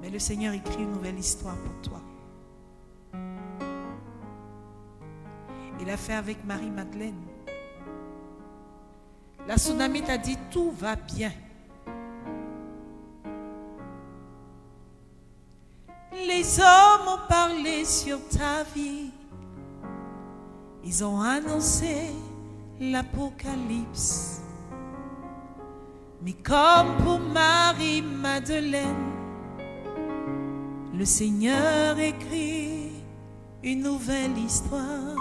S1: Mais le Seigneur écrit une nouvelle histoire pour toi. Il a fait avec Marie-Madeleine. La tsunami t'a dit tout va bien. Les hommes ont parlé sur ta vie. Ils ont annoncé l'apocalypse. Mais comme pour Marie-Madeleine, le Seigneur écrit une nouvelle histoire.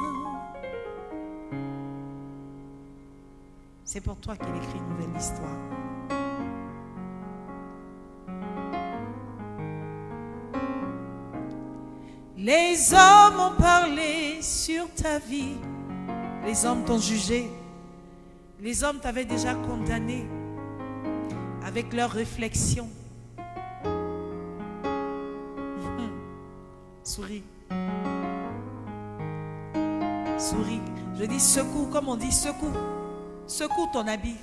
S1: C'est pour toi qu'il écrit une nouvelle histoire. Les hommes ont parlé sur ta vie. Les hommes t'ont jugé. Les hommes t'avaient déjà condamné avec leurs réflexions. Souris. Souris. Je dis secoue, comme on dit secoue. Secoue ton habit.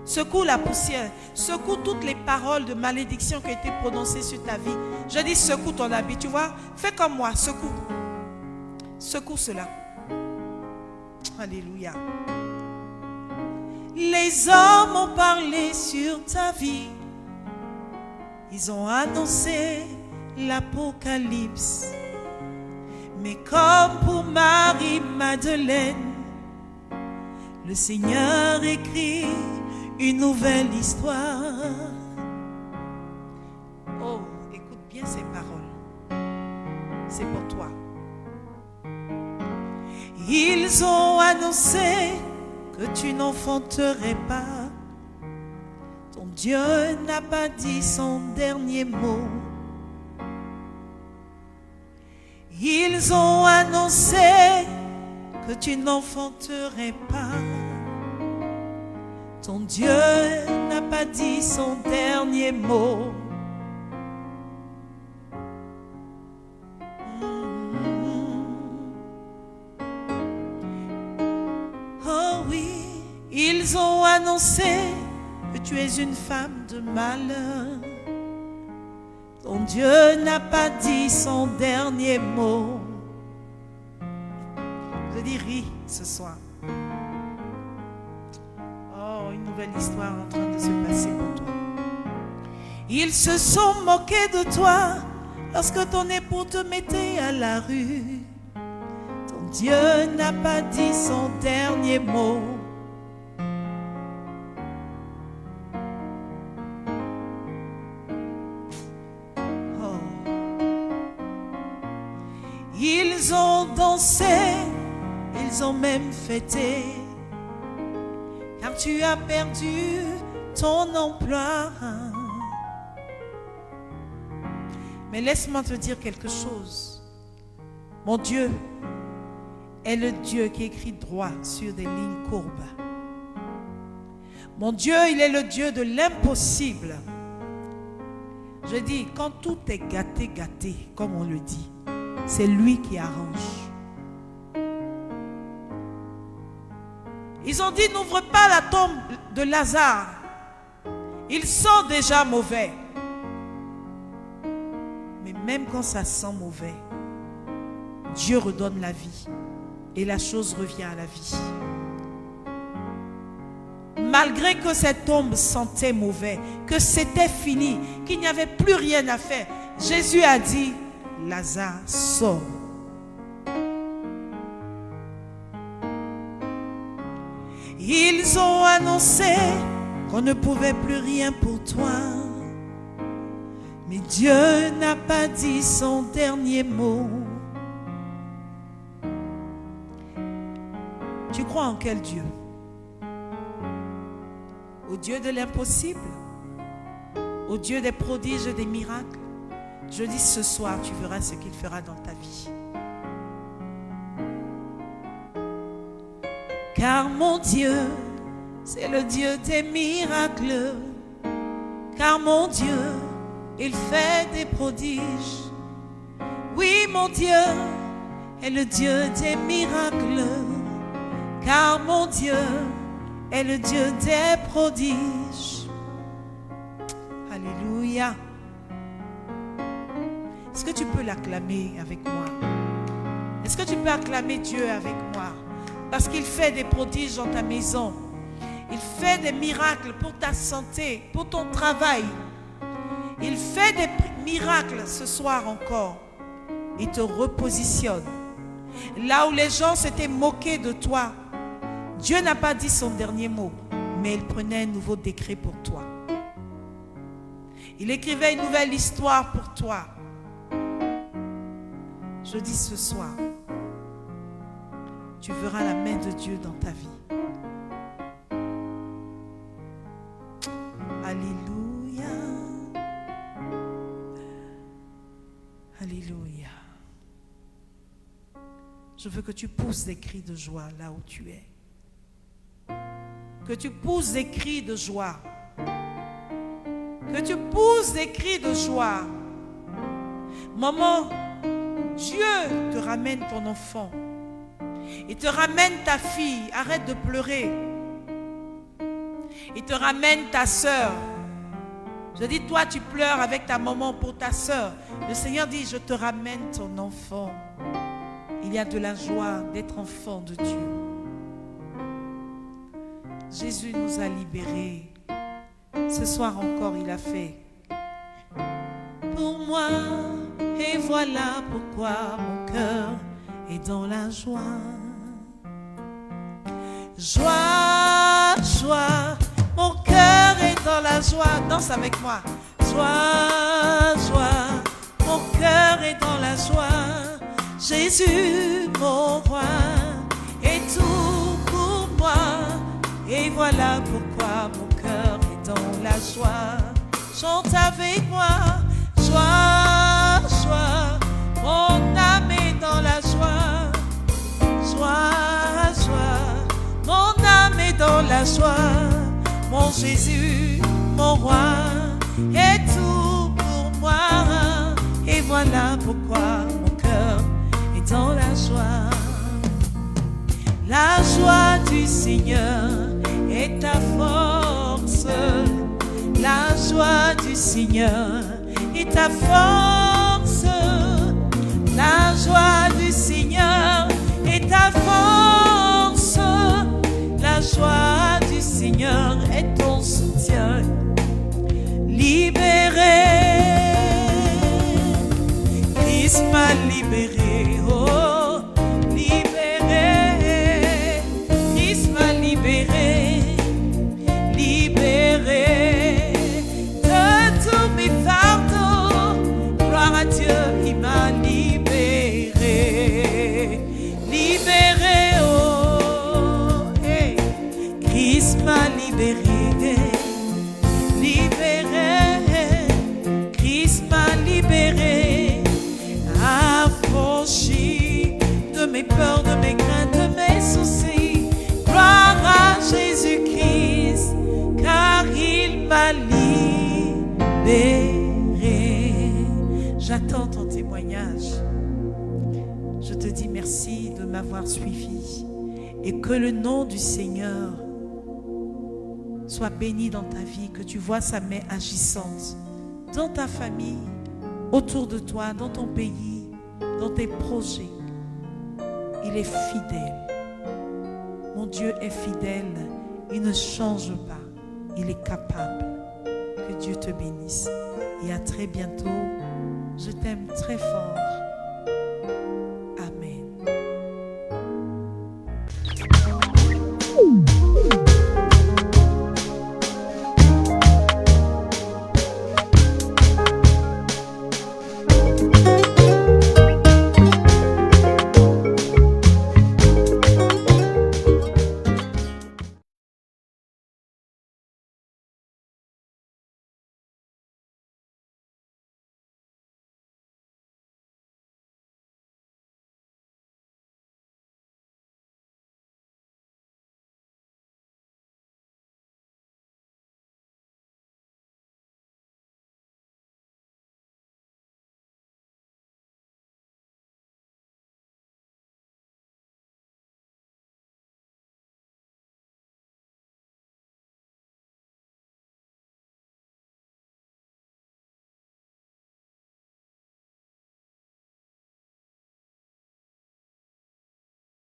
S1: Secoue la poussière. Secoue toutes les paroles de malédiction qui ont été prononcées sur ta vie. Je dis secoue ton habit, tu vois. Fais comme moi, secoue. Secoue cela. Alléluia. Les hommes ont parlé sur ta vie. Ils ont annoncé l'apocalypse. Mais comme pour Marie-Madeleine, le Seigneur écrit une nouvelle histoire. Oh, écoute bien ces paroles. C'est pour toi. Ils ont annoncé que tu n'enfanterais pas. Ton Dieu n'a pas dit son dernier mot. Ils ont annoncé que tu n'enfanterais pas. Ton Dieu n'a pas dit son dernier mot. Oh oui, ils ont annoncé que tu es une femme de malheur. Ton Dieu n'a pas dit son dernier mot. Je dis ris ce soir. Oh, une nouvelle histoire en train de se passer pour toi. Ils se sont moqués de toi lorsque ton époux te mettait à la rue. Ton Dieu n'a pas dit son dernier mot. Ils ont dansé, ils ont même fêté, car tu as perdu ton emploi. Mais laisse-moi te dire quelque chose. Mon Dieu est le Dieu qui écrit droit sur des lignes courbes. Mon Dieu, il est le Dieu de l'impossible. Je dis, quand tout est gâté, gâté, comme on le dit, c'est lui qui arrange. Ils ont dit, n'ouvre pas la tombe de Lazare. Il sent déjà mauvais. Mais même quand ça sent mauvais, Dieu redonne la vie. Et la chose revient à la vie. Malgré que cette tombe sentait mauvais, que c'était fini, qu'il n'y avait plus rien à faire, Jésus a dit, Lazare sort. Ils ont annoncé qu'on ne pouvait plus rien pour toi. Mais Dieu n'a pas dit son dernier mot. Tu crois en quel Dieu? Au Dieu de l'impossible? Au Dieu des prodiges et des miracles? Je dis ce soir, tu verras ce qu'il fera dans ta vie. Car mon Dieu, c'est le Dieu des miracles. Car mon Dieu, il fait des prodiges. Oui, mon Dieu est le Dieu des miracles. Car mon Dieu est le Dieu des prodiges. Alléluia. Est-ce que tu peux l'acclamer avec moi? Est-ce que tu peux acclamer Dieu avec moi? Parce qu'il fait des prodiges dans ta maison. Il fait des miracles pour ta santé, pour ton travail. Il fait des miracles ce soir encore. Il te repositionne. Là où les gens s'étaient moqués de toi, Dieu n'a pas dit son dernier mot, mais il prenait un nouveau décret pour toi. Il écrivait une nouvelle histoire pour toi. Je dis ce soir, tu verras la main de Dieu dans ta vie. Alléluia. Alléluia. Je veux que tu pousses des cris de joie là où tu es. Que tu pousses des cris de joie. Que tu pousses des cris de joie. Maman, Dieu te ramène ton enfant. Il te ramène ta fille. Arrête de pleurer. Il te ramène ta soeur. Je dis, toi, tu pleures avec ta maman pour ta soeur. Le Seigneur dit, je te ramène ton enfant. Il y a de la joie d'être enfant de Dieu. Jésus nous a libérés. Ce soir encore, il a fait pour moi. Et voilà pourquoi mon cœur est dans la joie. Joie, joie, mon cœur est dans la joie. Danse avec moi. Joie, joie, mon cœur est dans la joie. Jésus, mon roi, est tout pour moi. Et voilà pourquoi mon cœur est dans la joie. Chante avec moi. Joie, joie, mon âme est dans la joie. Joie, joie, mon âme est dans la joie. Mon Jésus, mon roi, est tout pour moi. Et voilà pourquoi mon cœur est dans la joie. La joie du Seigneur est ta force. La joie du Seigneur est ta force. La joie du Seigneur est ta force. La joie du Seigneur est ton soutien. Libéré, Christ m'a libéré. Oh, libéré, Christ m'a libéré. Libéré de tous mes fardeaux. Gloire à Dieu, il m'a libéré. Libéré, oh, hey. Christ m'a libéré. Libéré, Christ m'a libéré. Affranchi de mes peurs, de mes craintes, de mes soucis. Gloire à Jésus-Christ, car il m'a libéré. J'attends ton témoignage. Je te dis merci de m'avoir suivi et que le nom du Seigneur soit béni dans ta vie, que tu vois sa main agissante dans ta famille, autour de toi, dans ton pays, dans tes projets. Il est fidèle. Mon Dieu est fidèle. Il ne change pas. Il est capable. Que Dieu te bénisse. Et à très bientôt. Je t'aime très fort.